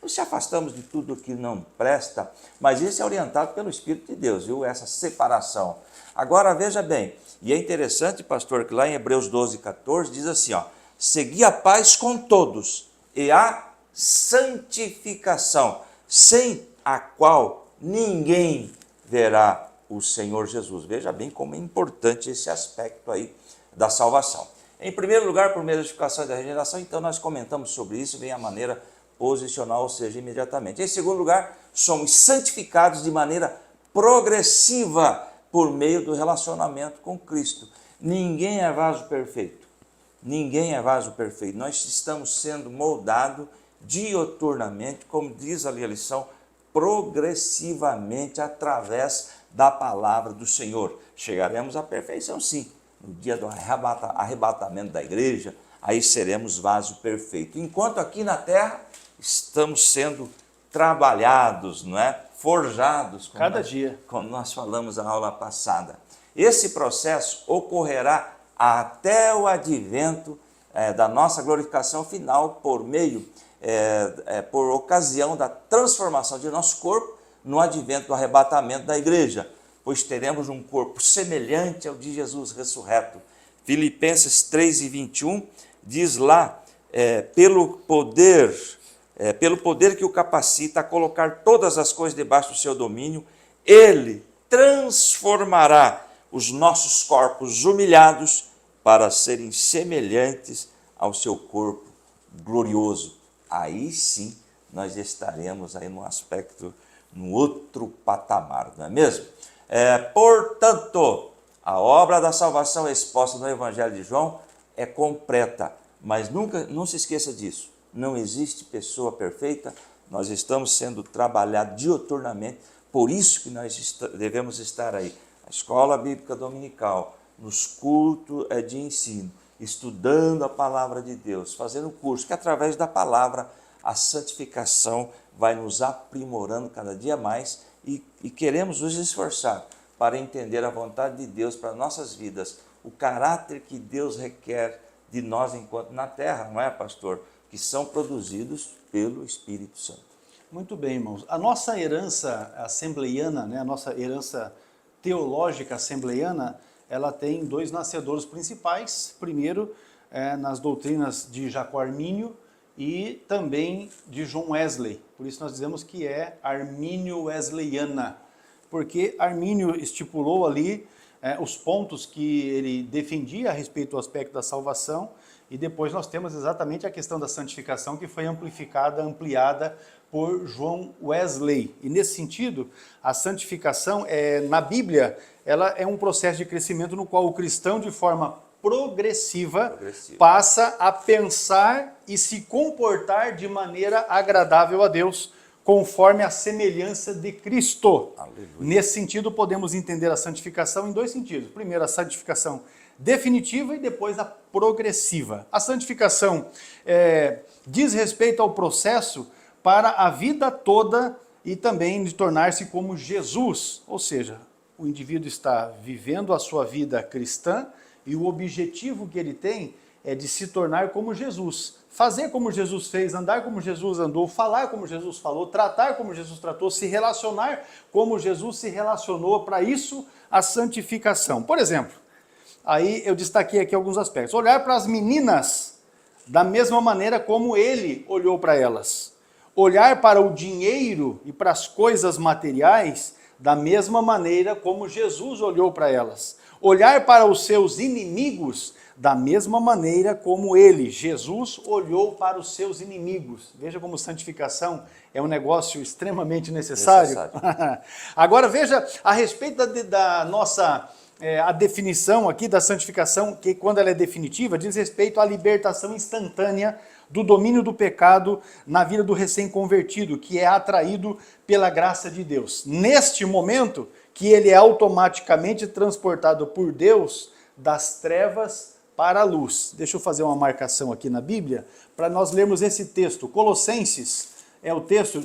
Nos afastamos de tudo que não presta, mas isso é orientado pelo Espírito de Deus, viu? Essa separação. Agora, veja bem, e é interessante, pastor, que lá em Hebreus 12, 14, diz assim, ó, segui a paz com todos e a santificação, sem a qual ninguém verá o Senhor Jesus. Veja bem como é importante esse aspecto aí da salvação. Em primeiro lugar, por meio da justificação e da regeneração, então nós comentamos sobre isso, vem a maneira posicional, ou seja, imediatamente. Em segundo lugar, somos santificados de maneira progressiva por meio do relacionamento com Cristo. Ninguém é vaso perfeito. Ninguém é vaso perfeito. Nós estamos sendo moldados dioturnamente, como diz ali a lição, progressivamente através da palavra do Senhor. Chegaremos à perfeição, sim. No dia do arrebatamento da igreja, aí seremos vaso perfeito. Enquanto aqui na terra, estamos sendo trabalhados, não é? Forjados. Cada dia. Como nós falamos na aula passada. Esse processo ocorrerá até o advento da nossa glorificação final por ocasião da transformação de nosso corpo no advento do arrebatamento da igreja, pois teremos um corpo semelhante ao de Jesus ressurreto. Filipenses 3:21 diz lá, pelo poder que o capacita a colocar todas as coisas debaixo do seu domínio, ele transformará os nossos corpos humilhados para serem semelhantes ao seu corpo glorioso. Aí sim nós estaremos aí num outro patamar, não é mesmo? Portanto, a obra da salvação exposta no Evangelho de João é completa, mas não se esqueça disso. Não existe pessoa perfeita, nós estamos sendo trabalhados diuturnamente, por isso que nós devemos estar aí, na escola bíblica dominical, nos cultos de ensino, estudando a palavra de Deus, fazendo curso, que através da palavra a santificação vai nos aprimorando cada dia mais e queremos nos esforçar para entender a vontade de Deus para nossas vidas, o caráter que Deus requer de nós enquanto na terra, não é, pastor? Que são produzidos pelo Espírito Santo. Muito bem, irmãos. A nossa herança assembleiana, né, a nossa herança teológica assembleiana, ela tem dois nascedores principais. Primeiro, nas doutrinas de Jacó Armínio e também de John Wesley. Por isso nós dizemos que é armínio-wesleyana, porque Armínio estipulou ali os pontos que ele defendia a respeito do aspecto da salvação, e depois nós temos exatamente a questão da santificação, que foi ampliada por João Wesley. E nesse sentido, a santificação, na Bíblia, ela é um processo de crescimento no qual o cristão, de forma progressiva, passa a pensar e se comportar de maneira agradável a Deus, conforme a semelhança de Cristo. Aleluia. Nesse sentido, podemos entender a santificação em dois sentidos. Primeiro, a santificação definitiva e depois a progressiva. A santificação diz respeito ao processo para a vida toda e também de tornar-se como Jesus, ou seja, o indivíduo está vivendo a sua vida cristã e o objetivo que ele tem é de se tornar como Jesus, fazer como Jesus fez, andar como Jesus andou, falar como Jesus falou, tratar como Jesus tratou, se relacionar como Jesus se relacionou. Para isso, a santificação. Por exemplo, aí eu destaquei aqui alguns aspectos. Olhar para as meninas da mesma maneira como ele olhou para elas. Olhar para o dinheiro e para as coisas materiais da mesma maneira como Jesus olhou para elas. Olhar para os seus inimigos da mesma maneira como ele, Jesus, olhou para os seus inimigos. Veja como santificação é um negócio extremamente necessário. Agora veja a respeito da nossa a definição aqui da santificação, que quando ela é definitiva, diz respeito à libertação instantânea do domínio do pecado na vida do recém-convertido, que é atraído pela graça de Deus. Neste momento, que ele é automaticamente transportado por Deus das trevas para a luz. Deixa eu fazer uma marcação aqui na Bíblia, para nós lermos esse texto. Colossenses é o texto,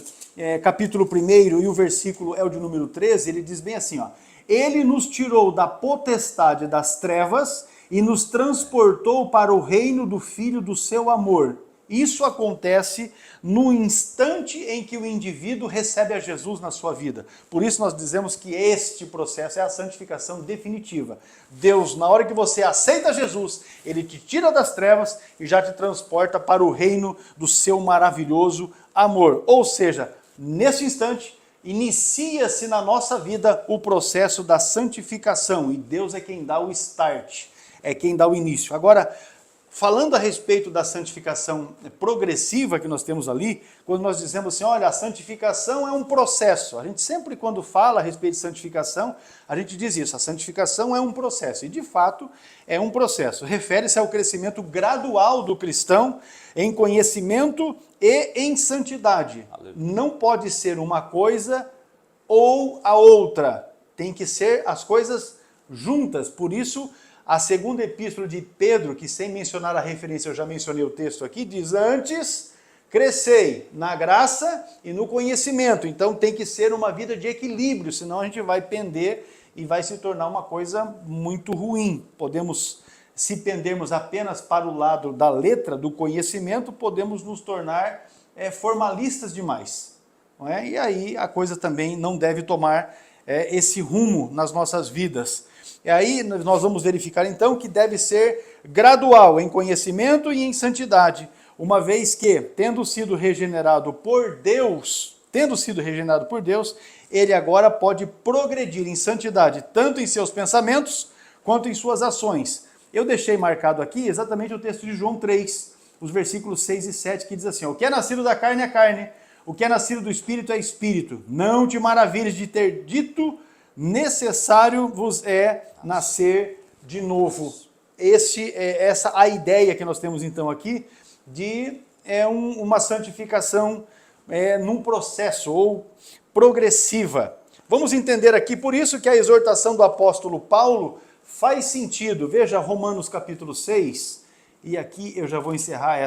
capítulo 1, e o versículo é o de número 13, ele diz bem assim, ó: Ele nos tirou da potestade das trevas e nos transportou para o reino do Filho do seu amor. Isso acontece no instante em que o indivíduo recebe a Jesus na sua vida. Por isso nós dizemos que este processo é a santificação definitiva. Deus, na hora que você aceita Jesus, Ele te tira das trevas e já te transporta para o reino do seu maravilhoso amor. Ou seja, nesse instante, inicia-se na nossa vida o processo da santificação. E Deus é quem dá o start, é quem dá o início. Agora, falando a respeito da santificação progressiva que nós temos ali, quando nós dizemos assim, olha, a santificação é um processo. A gente sempre, quando fala a respeito de santificação, a gente diz isso, a santificação é um processo. E, de fato, é um processo. Refere-se ao crescimento gradual do cristão em conhecimento e em santidade. Aleluia. Não pode ser uma coisa ou a outra. Tem que ser as coisas juntas. Por isso, a segunda epístola de Pedro, que sem mencionar a referência, eu já mencionei o texto aqui, diz: antes crescei na graça e no conhecimento. Então tem que ser uma vida de equilíbrio, senão a gente vai pender e vai se tornar uma coisa muito ruim. Se pendermos apenas para o lado da letra, do conhecimento, podemos nos tornar formalistas demais. Não é? E aí a coisa também não deve tomar esse rumo nas nossas vidas. E aí nós vamos verificar então que deve ser gradual em conhecimento e em santidade, uma vez que, tendo sido regenerado por Deus, ele agora pode progredir em santidade, tanto em seus pensamentos quanto em suas ações. Eu deixei marcado aqui exatamente o texto de João 3, os versículos 6 e 7, que diz assim: o que é nascido da carne é carne, o que é nascido do Espírito é Espírito. Não te maravilhes de ter dito, necessário vos é nascer de novo. Essa a ideia que nós temos então aqui de uma santificação num processo ou progressiva. Vamos entender aqui, por isso que a exortação do apóstolo Paulo faz sentido. Veja Romanos capítulo 6, e aqui eu já vou encerrar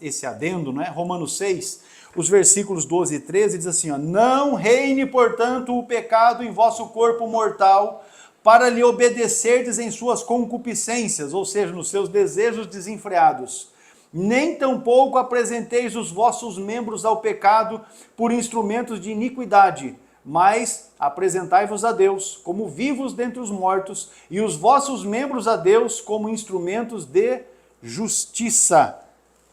esse adendo, né? Romanos 6, os versículos 12 e 13, diz assim, ó: não reine, portanto, o pecado em vosso corpo mortal, para lhe obedecerdes em suas concupiscências, ou seja, nos seus desejos desenfreados. Nem tampouco apresenteis os vossos membros ao pecado por instrumentos de iniquidade, mas apresentai-vos a Deus como vivos dentre os mortos, e os vossos membros a Deus como instrumentos de justiça.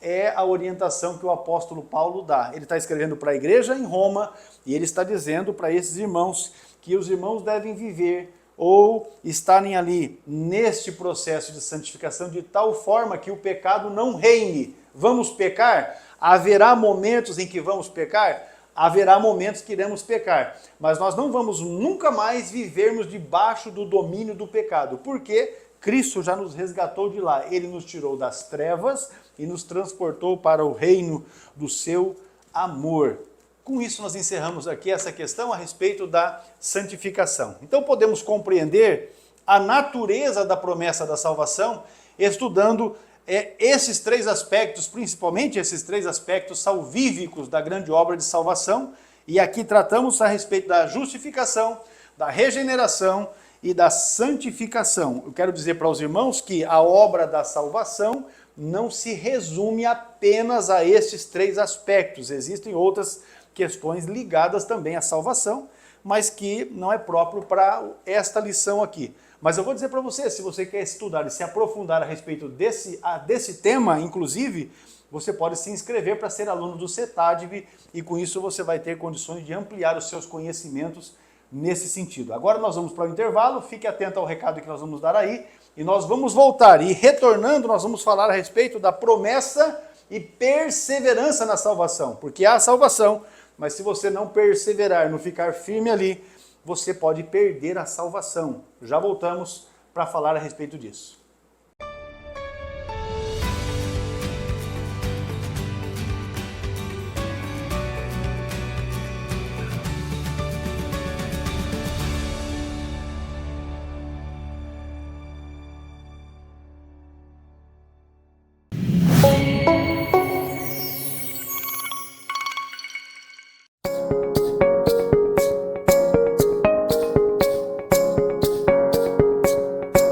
É a orientação que o apóstolo Paulo dá. Ele está escrevendo para a igreja em Roma, e ele está dizendo para esses irmãos que os irmãos devem viver ou estarem ali neste processo de santificação de tal forma que o pecado não reine. Vamos pecar? Haverá momentos em que vamos pecar? Haverá momentos que iremos pecar, mas nós não vamos nunca mais vivermos debaixo do domínio do pecado, porque Cristo já nos resgatou de lá. Ele nos tirou das trevas e nos transportou para o reino do seu amor. Com isso, nós encerramos aqui essa questão a respeito da santificação. Então, podemos compreender a natureza da promessa da salvação estudando esses três aspectos, principalmente esses três aspectos salvíficos da grande obra de salvação. E aqui tratamos a respeito da justificação, da regeneração e da santificação. Eu quero dizer para os irmãos que a obra da salvação não se resume apenas a esses três aspectos. Existem outras questões ligadas também à salvação, mas que não é próprio para esta lição aqui. Mas eu vou dizer para você, se você quer estudar e se aprofundar a respeito desse tema, inclusive, você pode se inscrever para ser aluno do CETADV e com isso você vai ter condições de ampliar os seus conhecimentos nesse sentido. Agora nós vamos para o intervalo, fique atento ao recado que nós vamos dar aí e nós vamos voltar. E retornando, nós vamos falar a respeito da promessa e perseverança na salvação, porque há a salvação, mas se você não perseverar, não ficar firme ali, você pode perder a salvação. Já voltamos para falar a respeito disso.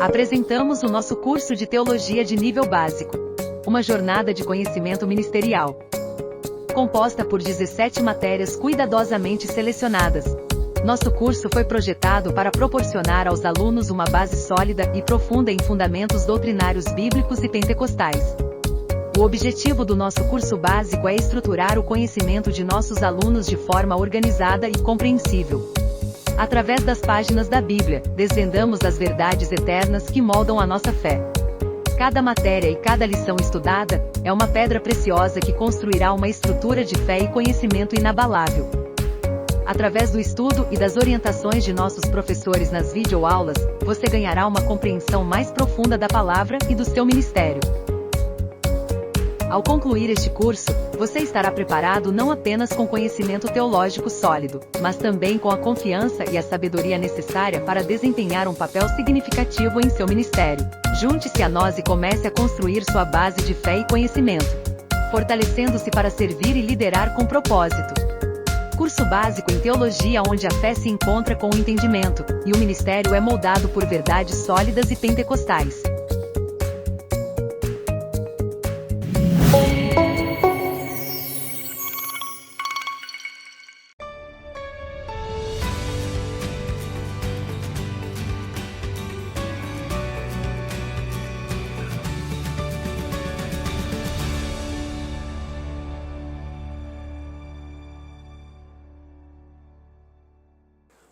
Apresentamos o nosso curso de Teologia de Nível Básico. Uma jornada de conhecimento ministerial. Composta por 17 matérias cuidadosamente selecionadas. Nosso curso foi projetado para proporcionar aos alunos uma base sólida e profunda em fundamentos doutrinários bíblicos e pentecostais. O objetivo do nosso curso básico é estruturar o conhecimento de nossos alunos de forma organizada e compreensível. Através das páginas da Bíblia, desvendamos as verdades eternas que moldam a nossa fé. Cada matéria e cada lição estudada é uma pedra preciosa que construirá uma estrutura de fé e conhecimento inabalável. Através do estudo e das orientações de nossos professores nas videoaulas, você ganhará uma compreensão mais profunda da palavra e do seu ministério. Ao concluir este curso, você estará preparado não apenas com conhecimento teológico sólido, mas também com a confiança e a sabedoria necessária para desempenhar um papel significativo em seu ministério. Junte-se a nós e comece a construir sua base de fé e conhecimento, fortalecendo-se para servir e liderar com propósito. Curso básico em teologia onde a fé se encontra com o entendimento, e o ministério é moldado por verdades sólidas e pentecostais.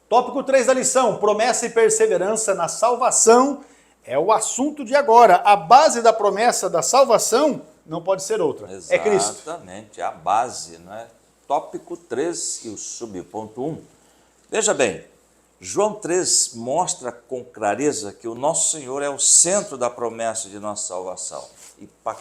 Tópico 3 da lição, promessa e perseverança na salvação, é o assunto de agora. A base da promessa da salvação não pode ser outra, é Cristo. Exatamente, a base, não é? Tópico 3 e o subponto 1. Veja bem, João 3 mostra com clareza que o nosso Senhor é o centro da promessa de nossa salvação. E para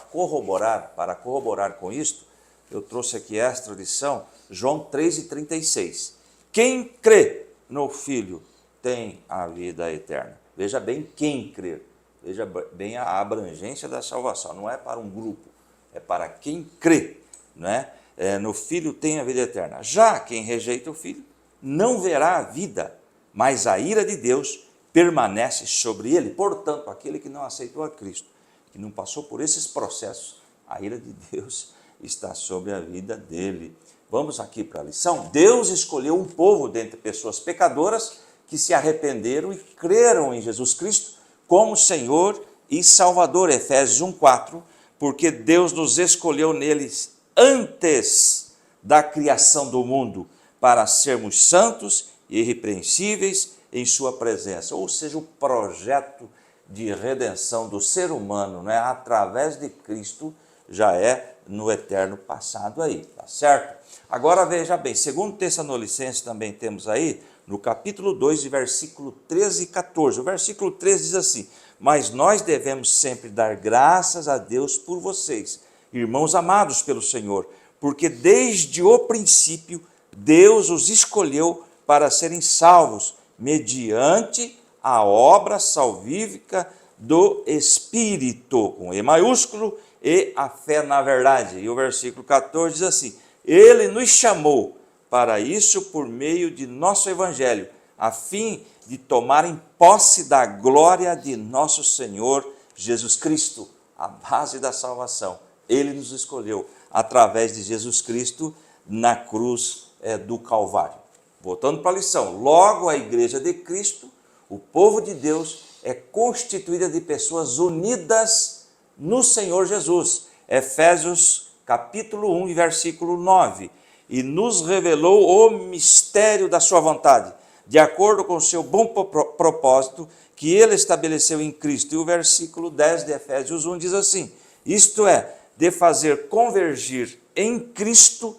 corroborar com isto, eu trouxe aqui esta lição, João 3:36. Quem crê no Filho tem a vida eterna. Veja bem quem crer. Veja bem a abrangência da salvação. Não é para um grupo, é para quem crê. Não é? No Filho tem a vida eterna. Já quem rejeita o Filho não verá a vida, mas a ira de Deus permanece sobre ele. Portanto, aquele que não aceitou a Cristo, que não passou por esses processos, a ira de Deus está sobre a vida dele. Vamos aqui para a lição. Deus escolheu um povo dentre pessoas pecadoras que se arrependeram e creram em Jesus Cristo como Senhor e Salvador. Efésios 1:4, porque Deus nos escolheu neles antes da criação do mundo para sermos santos e irrepreensíveis em sua presença. Ou seja, o projeto de redenção do ser humano, né, através de Cristo, já é no eterno passado aí, tá certo? Agora veja bem, segundo Tessalonicenses também temos aí, no capítulo 2, versículo 13 e 14. O versículo 13 diz assim: mas nós devemos sempre dar graças a Deus por vocês, irmãos amados pelo Senhor, porque desde o princípio Deus os escolheu para serem salvos, mediante a obra salvífica do Espírito, com E maiúsculo, e a fé na verdade. E o versículo 14 diz assim: ele nos chamou para isso por meio de nosso evangelho, a fim de tomarem posse da glória de nosso Senhor Jesus Cristo, a base da salvação. Ele nos escolheu através de Jesus Cristo na cruz do Calvário. Voltando para a lição, logo a igreja de Cristo, o povo de Deus, é constituída de pessoas unidas no Senhor Jesus. Efésios capítulo 1, versículo 9. E nos revelou o mistério da sua vontade, de acordo com o seu bom propósito, que ele estabeleceu em Cristo. E o versículo 10 de Efésios 1 diz assim: isto é, de fazer convergir em Cristo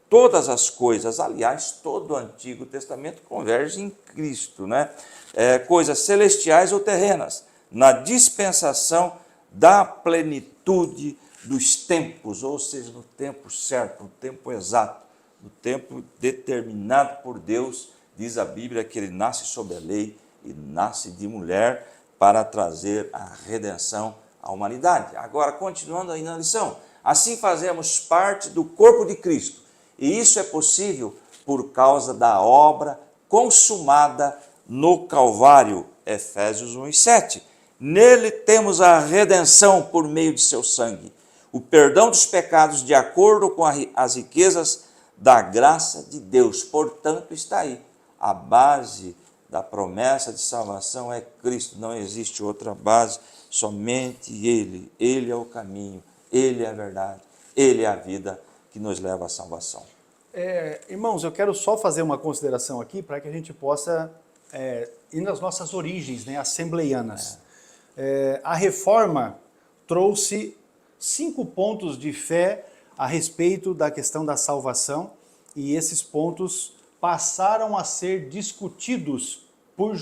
todas as coisas. Aliás, todo o Antigo Testamento converge em Cristo, né? Coisas celestiais ou terrenas, na dispensação da plenitude dos tempos, ou seja, no tempo certo, no tempo exato, no tempo determinado por Deus. Diz a Bíblia que ele nasce sob a lei e nasce de mulher para trazer a redenção à humanidade. Agora, continuando aí na lição, assim fazemos parte do corpo de Cristo, e isso é possível por causa da obra consumada no Calvário, Efésios 1:7. Nele temos a redenção por meio de seu sangue, o perdão dos pecados de acordo com as riquezas da graça de Deus. Portanto, está aí. A base da promessa de salvação é Cristo. Não existe outra base, somente Ele. Ele é o caminho, Ele é a verdade, Ele é a vida que nos leva à salvação. Irmãos, eu quero só fazer uma consideração aqui para que a gente possa ir nas nossas origens, né, assembleianas. A reforma trouxe 5 pontos de fé a respeito da questão da salvação, e esses pontos passaram a ser discutidos por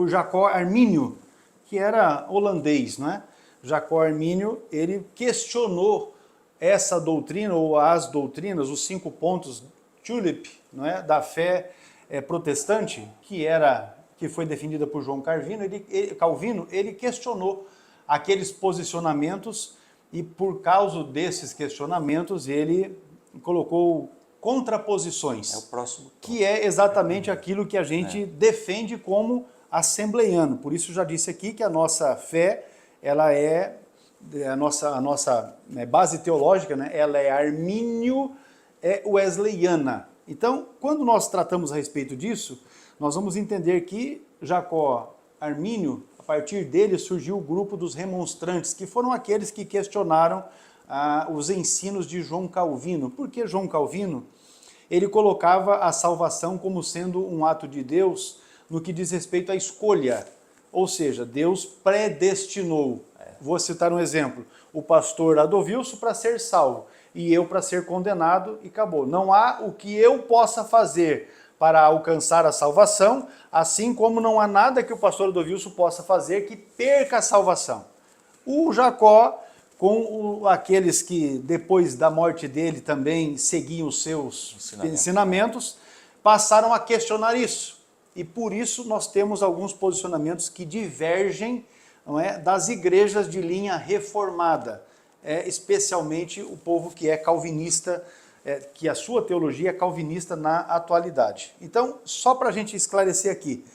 Jacó Armínio, que era holandês, não é? Jacó Armínio, ele questionou essa doutrina, ou as doutrinas, os 5 pontos tulip, não é, da fé protestante, que foi definida por João Calvino. Ele questionou aqueles posicionamentos, e por causa desses questionamentos ele colocou contraposições. É o próximo. Que é exatamente aquilo que a gente defende como assembleiano. Por isso já disse aqui que a nossa fé, ela é a nossa base teológica, né, ela é armínio-wesleyana. Então, quando nós tratamos a respeito disso, nós vamos entender que Jacó Armínio, a partir dele surgiu o grupo dos remonstrantes, que foram aqueles que questionaram os ensinos de João Calvino. Porque João Calvino, ele colocava a salvação como sendo um ato de Deus no que diz respeito à escolha. Ou seja, Deus predestinou. Vou citar um exemplo. O pastor Adovilso para ser salvo e eu para ser condenado, e acabou. Não há o que eu possa fazer para alcançar a salvação, assim como não há nada que o pastor Adovilso possa fazer que perca a salvação. O Jacó, com aqueles que depois da morte dele também seguiam os seus ensinamentos, passaram a questionar isso. E por isso nós temos alguns posicionamentos que divergem, não é, das igrejas de linha reformada, especialmente o povo que é calvinista, que a sua teologia é calvinista na atualidade. Então, só para a gente esclarecer aqui,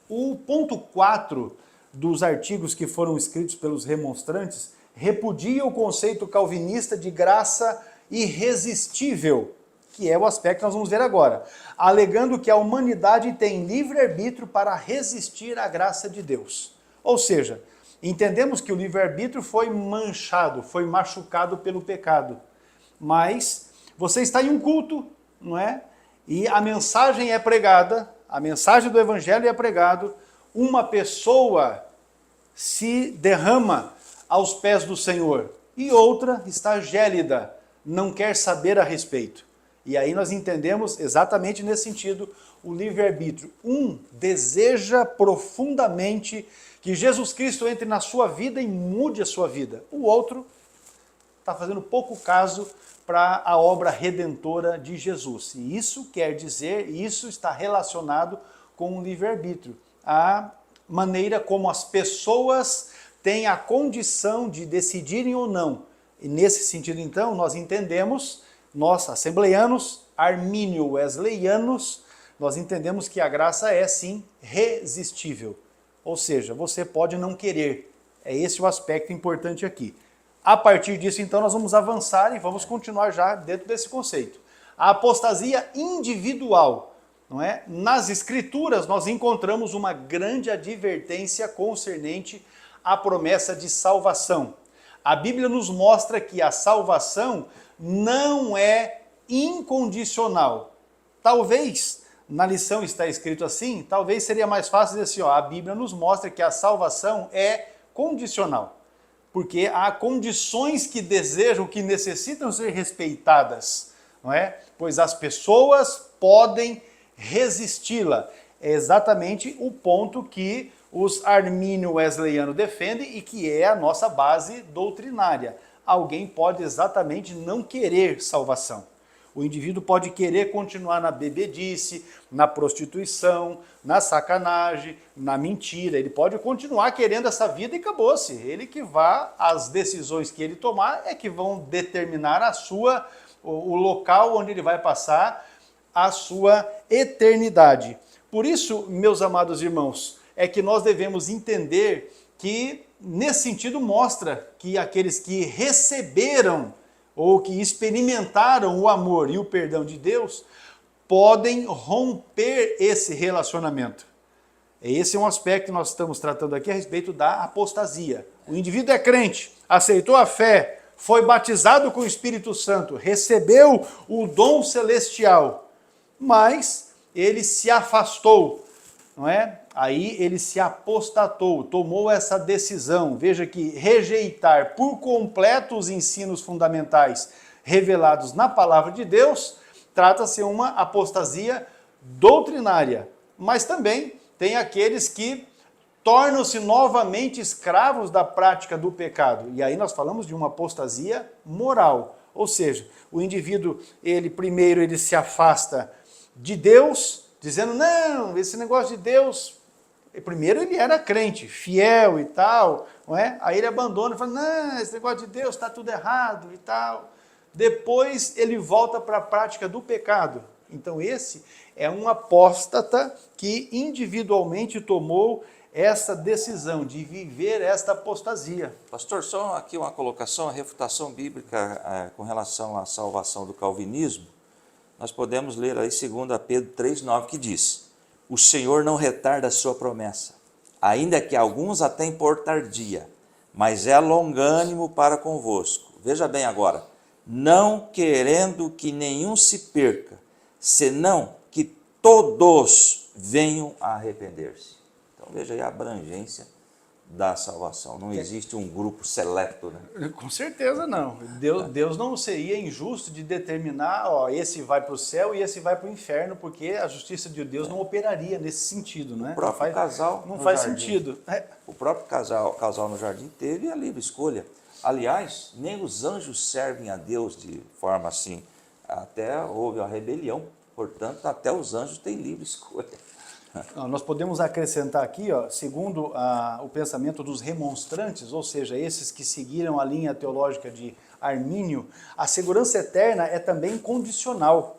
o ponto 4 dos artigos que foram escritos pelos remonstrantes repudia o conceito calvinista de graça irresistível, que é o aspecto que nós vamos ver agora, alegando que a humanidade tem livre-arbítrio para resistir à graça de Deus. Ou seja, entendemos que o livre-arbítrio foi manchado, foi machucado pelo pecado. Mas você está em um culto, não é? E a mensagem é pregada, a mensagem do evangelho é pregado, uma pessoa se derrama aos pés do Senhor e outra está gélida, não quer saber a respeito. E aí nós entendemos exatamente nesse sentido o livre-arbítrio. Um deseja profundamente que Jesus Cristo entre na sua vida e mude a sua vida. O outro está fazendo pouco caso para a obra redentora de Jesus. E isso quer dizer, isso está relacionado com o livre-arbítrio. A maneira como as pessoas têm a condição de decidirem ou não. E nesse sentido, então, nós entendemos, nós, assembleianos, armínio-wesleyanos, nós entendemos que a graça é, sim, resistível. Ou seja, você pode não querer. É esse o aspecto importante aqui. A partir disso, então, nós vamos avançar e vamos continuar já dentro desse conceito. A apostasia individual, não é? Nas Escrituras, nós encontramos uma grande advertência concernente à promessa de salvação. A Bíblia nos mostra que a salvação não é incondicional. Talvez, na lição está escrito assim, talvez seria mais fácil dizer assim, a Bíblia nos mostra que a salvação é condicional. Porque há condições que desejam, que necessitam ser respeitadas, não é? Pois as pessoas podem resisti-la. É exatamente o ponto que os armínio-wesleyano defendem e que é a nossa base doutrinária. Alguém pode exatamente não querer salvação. O indivíduo pode querer continuar na bebedice, na prostituição, na sacanagem, na mentira. Ele pode continuar querendo essa vida e acabou-se. Ele que vá, as decisões que ele tomar é que vão determinar o local onde ele vai passar a sua eternidade. Por isso, meus amados irmãos, é que nós devemos entender que, nesse sentido, mostra que aqueles que receberam ou que experimentaram o amor e o perdão de Deus, podem romper esse relacionamento. Esse é um aspecto que nós estamos tratando aqui a respeito da apostasia. O indivíduo é crente, aceitou a fé, foi batizado com o Espírito Santo, recebeu o dom celestial, mas ele se afastou, não é? Aí ele se apostatou, tomou essa decisão. Veja que rejeitar por completo os ensinos fundamentais revelados na palavra de Deus, trata-se uma apostasia doutrinária. Mas também tem aqueles que tornam-se novamente escravos da prática do pecado. E aí nós falamos de uma apostasia moral. Ou seja, o indivíduo, primeiro ele se afasta de Deus, dizendo, não, esse negócio de Deus... Primeiro ele era crente, fiel e tal, não é? Aí ele abandona e fala, não, esse negócio de Deus está tudo errado e tal. Depois ele volta para a prática do pecado. Então esse é um apóstata que individualmente tomou essa decisão de viver esta apostasia. Pastor, só aqui uma colocação, a refutação bíblica com relação à salvação do calvinismo. Nós podemos ler aí 2 Pedro 3,9 que diz, o Senhor não retarda a sua promessa, ainda que alguns a tenham por tardia, mas é longânimo para convosco. Veja bem agora, não querendo que nenhum se perca, senão que todos venham a arrepender-se. Então veja aí a abrangência da salvação. Não existe um grupo seleto, né? Com certeza não. Deus não seria injusto de determinar, esse vai para o céu e esse vai para o inferno, porque a justiça de Deus não operaria nesse sentido, né? O próprio casal não faz jardim. sentido. O próprio casal no jardim teve a livre escolha. Aliás, nem os anjos servem a Deus de forma assim. Até houve a rebelião, portanto, até os anjos têm livre escolha. Nós podemos acrescentar aqui, segundo o pensamento dos remonstrantes, ou seja, esses que seguiram a linha teológica de Armínio, a segurança eterna é também condicional.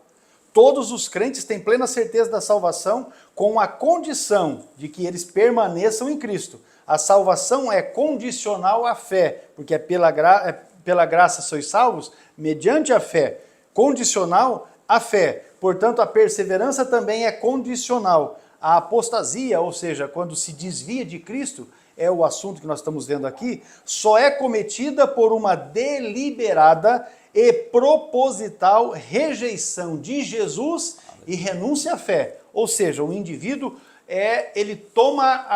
Todos os crentes têm plena certeza da salvação com a condição de que eles permaneçam em Cristo. A salvação é condicional à fé, porque é pela graça sois salvos, mediante a fé. Condicional à fé. Portanto, a perseverança também é condicional. A apostasia, ou seja, quando se desvia de Cristo, é o assunto que nós estamos vendo aqui, só é cometida por uma deliberada e proposital rejeição de Jesus e renúncia à fé. Ou seja, o indivíduo, ele toma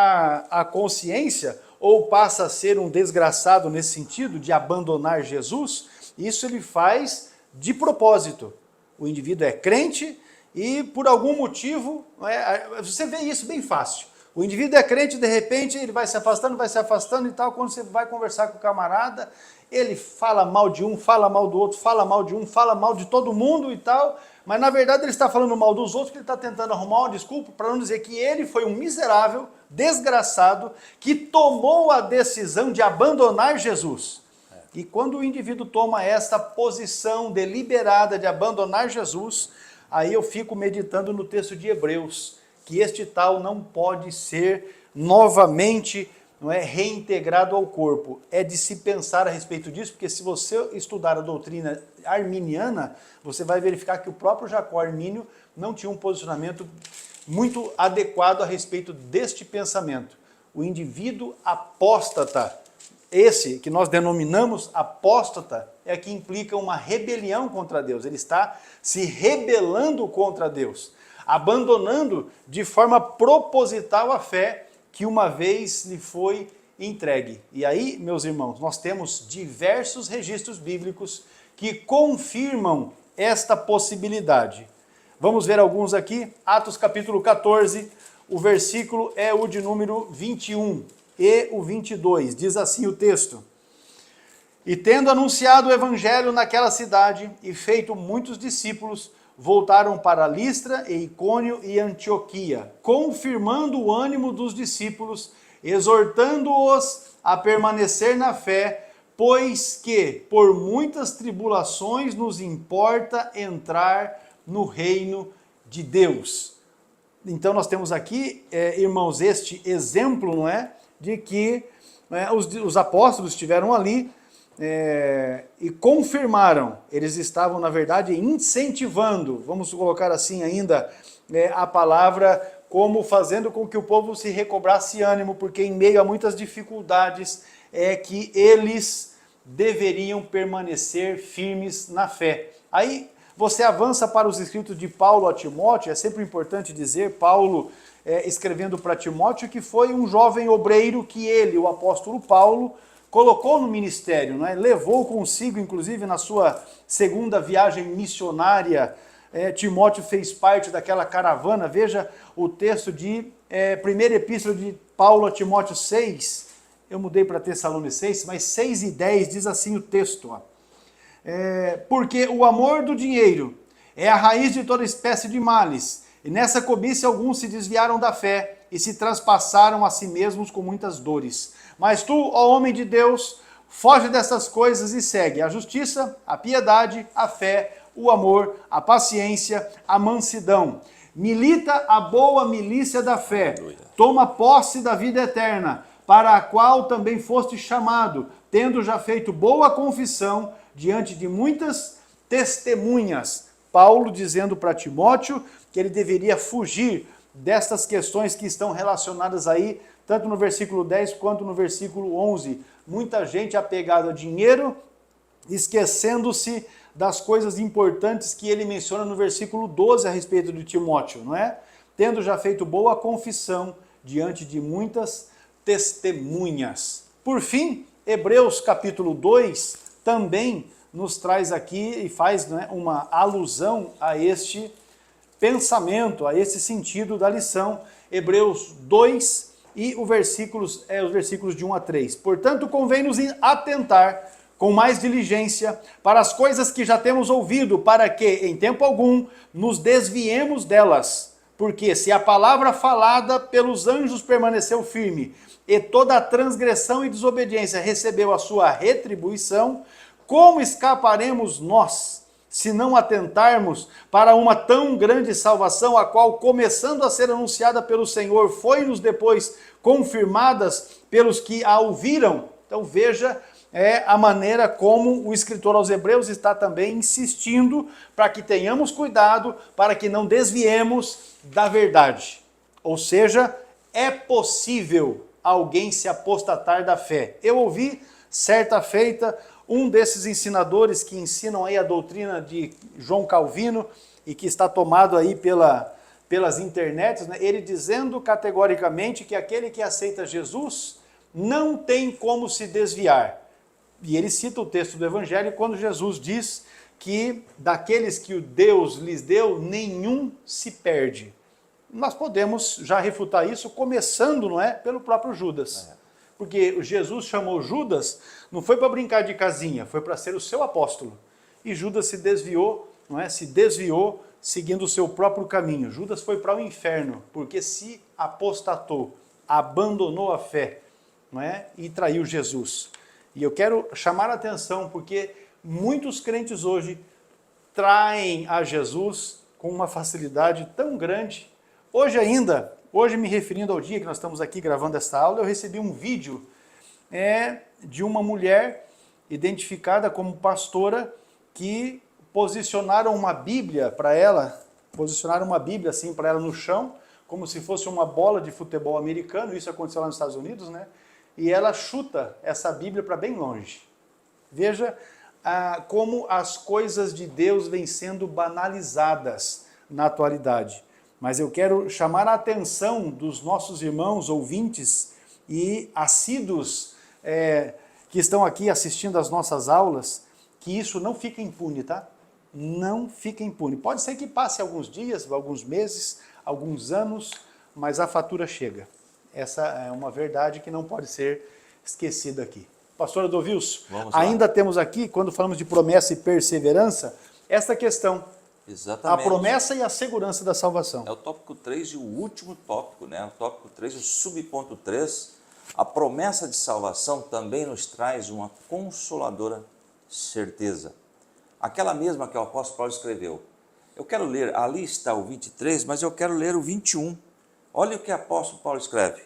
a consciência ou passa a ser um desgraçado nesse sentido de abandonar Jesus, isso ele faz de propósito. O indivíduo é crente, e por algum motivo, você vê isso bem fácil. O indivíduo é crente, de repente ele vai se afastando e tal. Quando você vai conversar com o camarada, ele fala mal de um, fala mal do outro, fala mal de um, fala mal de todo mundo e tal. Mas na verdade ele está falando mal dos outros, que ele está tentando arrumar uma desculpa para não dizer que ele foi um miserável, desgraçado, que tomou a decisão de abandonar Jesus. E quando o indivíduo toma essa posição deliberada de abandonar Jesus, aí eu fico meditando no texto de Hebreus, que este tal não pode ser novamente reintegrado ao corpo. É de se pensar a respeito disso, porque se você estudar a doutrina arminiana, você vai verificar que o próprio Jacó Armínio não tinha um posicionamento muito adequado a respeito deste pensamento. O indivíduo apóstata, esse que nós denominamos apóstata, é que implica uma rebelião contra Deus. Ele está se rebelando contra Deus, abandonando de forma proposital a fé que uma vez lhe foi entregue. E aí, meus irmãos, nós temos diversos registros bíblicos que confirmam esta possibilidade. Vamos ver alguns aqui. Atos capítulo 14, o versículo é o de número 21 e o 22. Diz assim o texto: E tendo anunciado o evangelho naquela cidade e feito muitos discípulos, voltaram para Listra e Icônio e Antioquia, confirmando o ânimo dos discípulos, exortando-os a permanecer na fé, pois que por muitas tribulações nos importa entrar no reino de Deus. Então nós temos aqui, irmãos, este exemplo, não é, de que os apóstolos estiveram ali e confirmaram. Eles estavam, na verdade, incentivando, vamos colocar assim ainda, a palavra, como fazendo com que o povo se recobrasse ânimo, porque em meio a muitas dificuldades é que eles deveriam permanecer firmes na fé. Aí você avança para os escritos de Paulo a Timóteo. É sempre importante dizer, Paulo escrevendo para Timóteo, que foi um jovem obreiro que ele, o apóstolo Paulo, colocou no ministério, não é? Levou consigo, inclusive na sua segunda viagem missionária. Timóteo fez parte daquela caravana. Veja o texto de primeira epístola de Paulo a Timóteo 6, eu mudei para Tessalonicenses, mas 6 e 10 diz assim o texto, ó. Porque o amor do dinheiro é a raiz de toda espécie de males, e nessa cobiça alguns se desviaram da fé e se traspassaram a si mesmos com muitas dores. Mas tu, ó homem de Deus, foge dessas coisas e segue a justiça, a piedade, a fé, o amor, a paciência, a mansidão. Milita a boa milícia da fé, toma posse da vida eterna, para a qual também foste chamado, tendo já feito boa confissão diante de muitas testemunhas. Paulo dizendo para Timóteo que ele deveria fugir destas questões que estão relacionadas aí, tanto no versículo 10 quanto no versículo 11. Muita gente apegada a dinheiro, esquecendo-se das coisas importantes que ele menciona no versículo 12 a respeito de Timóteo, não é? Tendo já feito boa confissão diante de muitas testemunhas. Por fim, Hebreus capítulo 2 também nos traz aqui e faz, né, uma alusão a este pensamento, a esse sentido da lição. Hebreus 2 e os versículos de 1 a 3. Portanto, convém-nos atentar com mais diligência para as coisas que já temos ouvido, para que, em tempo algum, nos desviemos delas. Porque se a palavra falada pelos anjos permaneceu firme, e toda a transgressão e desobediência recebeu a sua retribuição, como escaparemos nós, se não atentarmos para uma tão grande salvação, a qual, começando a ser anunciada pelo Senhor, foi-nos depois confirmadas pelos que a ouviram? Então veja a maneira como o escritor aos Hebreus está também insistindo para que tenhamos cuidado, para que não desviemos da verdade. Ou seja, é possível alguém se apostatar da fé. Eu ouvi, certa feita, um desses ensinadores que ensinam aí a doutrina de João Calvino e que está tomado aí pelas internets, né, ele dizendo categoricamente que aquele que aceita Jesus não tem como se desviar. E ele cita o texto do Evangelho quando Jesus diz que daqueles que o Deus lhes deu, nenhum se perde. Nós podemos já refutar isso começando, não é, pelo próprio Judas. Porque Jesus chamou Judas, não foi para brincar de casinha, foi para ser o seu apóstolo. E Judas se desviou, não é? Se desviou seguindo o seu próprio caminho. Judas foi para o inferno, porque se apostatou, abandonou a fé, não é? E traiu Jesus. E eu quero chamar a atenção, porque muitos crentes hoje traem a Jesus com uma facilidade tão grande. Hoje me referindo ao dia que nós estamos aqui gravando esta aula, eu recebi um vídeo de uma mulher identificada como pastora que posicionaram uma Bíblia para ela, assim para ela no chão, como se fosse uma bola de futebol americano. Isso aconteceu lá nos Estados Unidos, né? E ela chuta essa Bíblia para bem longe. Veja como as coisas de Deus vêm sendo banalizadas na atualidade. Mas eu quero chamar a atenção dos nossos irmãos ouvintes e assíduos que estão aqui assistindo às nossas aulas, que isso não fica impune, tá? Não fica impune. Pode ser que passe alguns dias, alguns meses, alguns anos, mas a fatura chega. Essa é uma verdade que não pode ser esquecida aqui. Pastor Adovilson, ainda temos aqui, quando falamos de promessa e perseverança, essa questão. Exatamente. A promessa e a segurança da salvação. É o tópico 3 e o último tópico, né? O tópico 3, o subponto 3. A promessa de salvação também nos traz uma consoladora certeza. Aquela mesma que o apóstolo Paulo escreveu. Eu quero ler, ali está o 23, mas eu quero ler o 21. Olha o que o apóstolo Paulo escreve.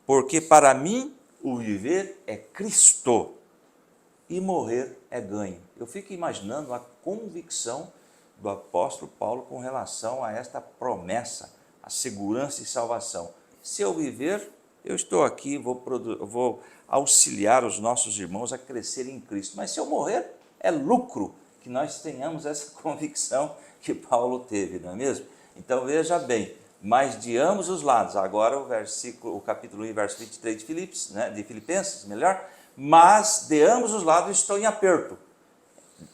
Porque para mim o viver é Cristo e morrer é ganho. Eu fico imaginando a convicção do apóstolo Paulo com relação a esta promessa, a segurança e salvação. Se eu viver, eu estou aqui, vou auxiliar os nossos irmãos a crescer em Cristo. Mas se eu morrer, é lucro que nós tenhamos essa convicção que Paulo teve, não é mesmo? Então veja bem, mas de ambos os lados, agora o capítulo 1, verso 23 de Filipenses, melhor, mas de ambos os lados estou em aperto,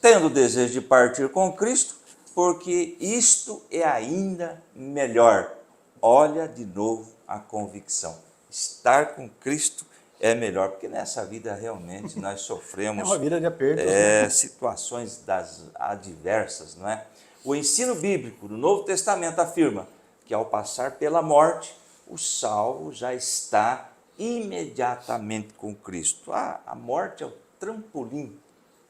tendo o desejo de partir com Cristo, porque isto é ainda melhor. Olha de novo a convicção. Estar com Cristo é melhor, porque nessa vida realmente nós sofremos é uma vida de apertos, né? situações adversas, não é? O ensino bíblico do Novo Testamento afirma que ao passar pela morte, o salvo já está imediatamente com Cristo. A morte é o trampolim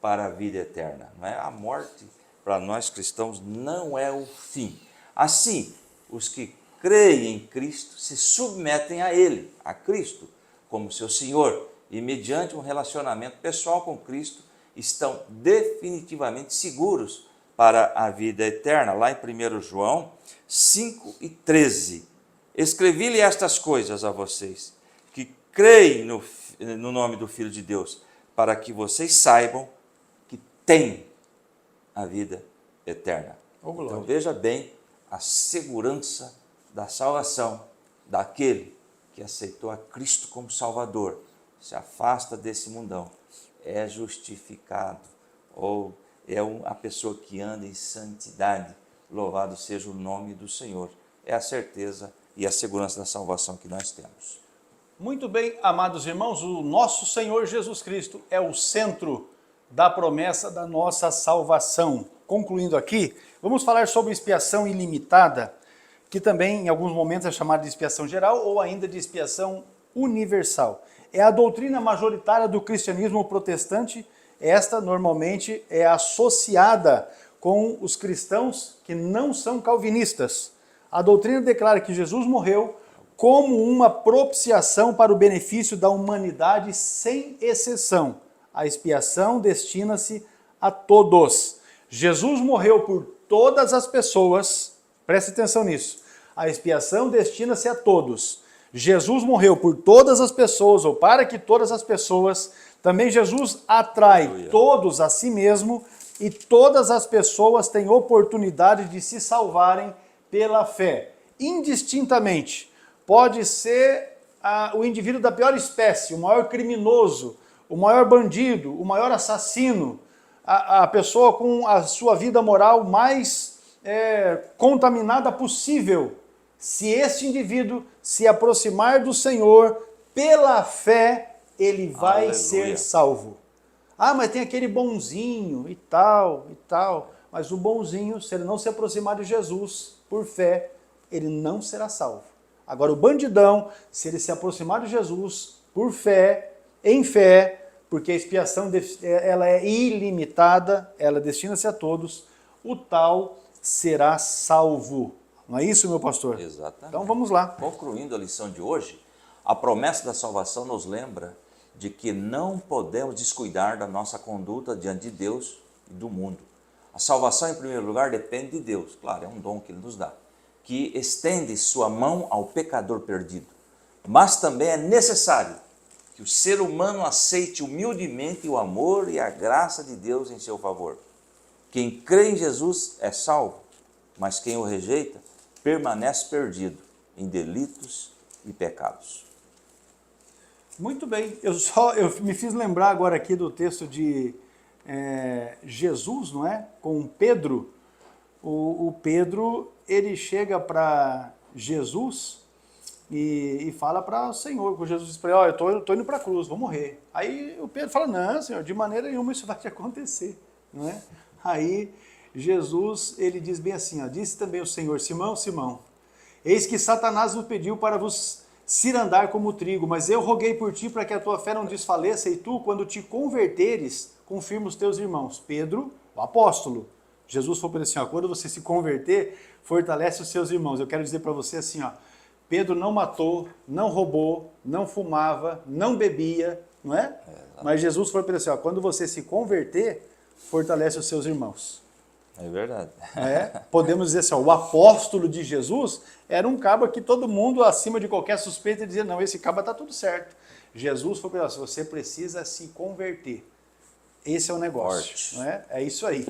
para a vida eterna, não é? A morte, para nós cristãos, não é o fim. Assim, os que creem em Cristo se submetem a Ele, a Cristo, como seu Senhor, e mediante um relacionamento pessoal com Cristo, estão definitivamente seguros para a vida eterna. Lá em 1 João 5:13, escrevi-lhe estas coisas a vocês, que creem no nome do Filho de Deus, para que vocês saibam que têm a vida eterna. Então veja bem a segurança da salvação daquele que aceitou a Cristo como Salvador, se afasta desse mundão, é justificado, ou é a pessoa que anda em santidade. Louvado seja o nome do Senhor. É a certeza e a segurança da salvação que nós temos. Muito bem, amados irmãos, o nosso Senhor Jesus Cristo é o centro da promessa da nossa salvação. Concluindo aqui, vamos falar sobre expiação ilimitada, que também em alguns momentos é chamada de expiação geral ou ainda de expiação universal. É a doutrina majoritária do cristianismo protestante. Esta normalmente é associada com os cristãos que não são calvinistas. A doutrina declara que Jesus morreu como uma propiciação para o benefício da humanidade sem exceção. A expiação destina-se a todos. Jesus morreu por todas as pessoas, preste atenção nisso. A expiação destina-se a todos. Jesus morreu por todas as pessoas, ou para que todas as pessoas. Também Jesus atrai todos a si mesmo, e todas as pessoas têm oportunidade de se salvarem pela fé. Indistintamente. Pode ser o indivíduo da pior espécie, o maior criminoso, o maior bandido, o maior assassino, a pessoa com a sua vida moral mais contaminada possível. Se este indivíduo se aproximar do Senhor pela fé, ele vai ser salvo. Mas tem aquele bonzinho e tal. Mas o bonzinho, se ele não se aproximar de Jesus por fé, ele não será salvo. Agora o bandidão, se ele se aproximar de Jesus por fé, em fé, porque a expiação ela é ilimitada, ela destina-se a todos, o tal será salvo. Não é isso, meu pastor? Exatamente. Então vamos lá. Concluindo a lição de hoje, a promessa da salvação nos lembra de que não podemos descuidar da nossa conduta diante de Deus e do mundo. A salvação, em primeiro lugar, depende de Deus. Claro, é um dom que Ele nos dá, que estende sua mão ao pecador perdido. Mas também é necessário que o ser humano aceite humildemente o amor e a graça de Deus em seu favor. Quem crê em Jesus é salvo, mas quem o rejeita permanece perdido em delitos e pecados. Muito bem, eu me fiz lembrar agora aqui do texto de Jesus, não é? Com Pedro. O Pedro, ele chega para Jesus e fala para o Senhor, com Jesus diz para ele, ó, eu tô indo para a cruz, vou morrer. Aí o Pedro fala, não, Senhor, de maneira nenhuma isso vai te acontecer, não é? Aí Jesus, ele diz bem assim, ó, disse também o Senhor, Simão, Simão, eis que Satanás vos pediu para vos cirandar como trigo, mas eu roguei por ti para que a tua fé não desfaleça, e tu, quando te converteres, confirma os teus irmãos. Pedro, o apóstolo. Jesus falou para ele assim, ó, quando você se converter, fortalece os seus irmãos. Eu quero dizer para você assim, ó, Pedro não matou, não roubou, não fumava, não bebia, não é? Mas Jesus falou para ele assim, ó, quando você se converter, fortalece os seus irmãos. É verdade. Podemos dizer assim, ó, o apóstolo de Jesus era um cabo que todo mundo, acima de qualquer suspeita, dizia, não, esse cabo está tudo certo. Jesus falou para ele assim, você precisa se converter. Esse é o negócio. Não é? É isso aí.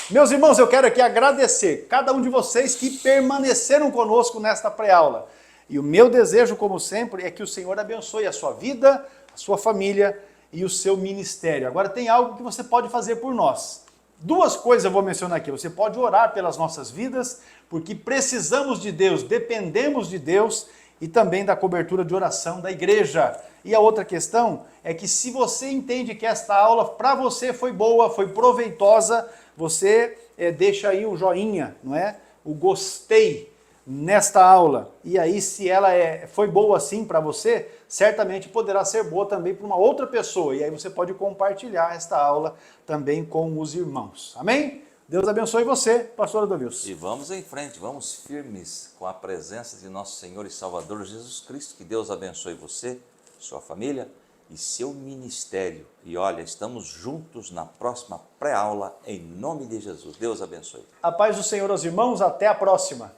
Meus irmãos, eu quero aqui agradecer cada um de vocês que permaneceram conosco nesta pré-aula. E o meu desejo, como sempre, é que o Senhor abençoe a sua vida, a sua família e o seu ministério. Agora tem algo que você pode fazer por nós. Duas coisas eu vou mencionar aqui. Você pode orar pelas nossas vidas, porque precisamos de Deus, dependemos de Deus e também da cobertura de oração da igreja. E a outra questão é que se você entende que esta aula para você foi boa, foi proveitosa, você deixa aí o joinha, não é? O gostei nesta aula. E aí, se ela foi boa assim para você, certamente poderá ser boa também para uma outra pessoa. E aí você pode compartilhar esta aula também com os irmãos. Amém? Deus abençoe você, pastor Adilson. E vamos em frente, vamos firmes com a presença de nosso Senhor e Salvador Jesus Cristo. Que Deus abençoe você, sua família e seu ministério. E olha, estamos juntos na próxima pré-aula, em nome de Jesus. Deus abençoe. A paz do Senhor aos irmãos, até a próxima.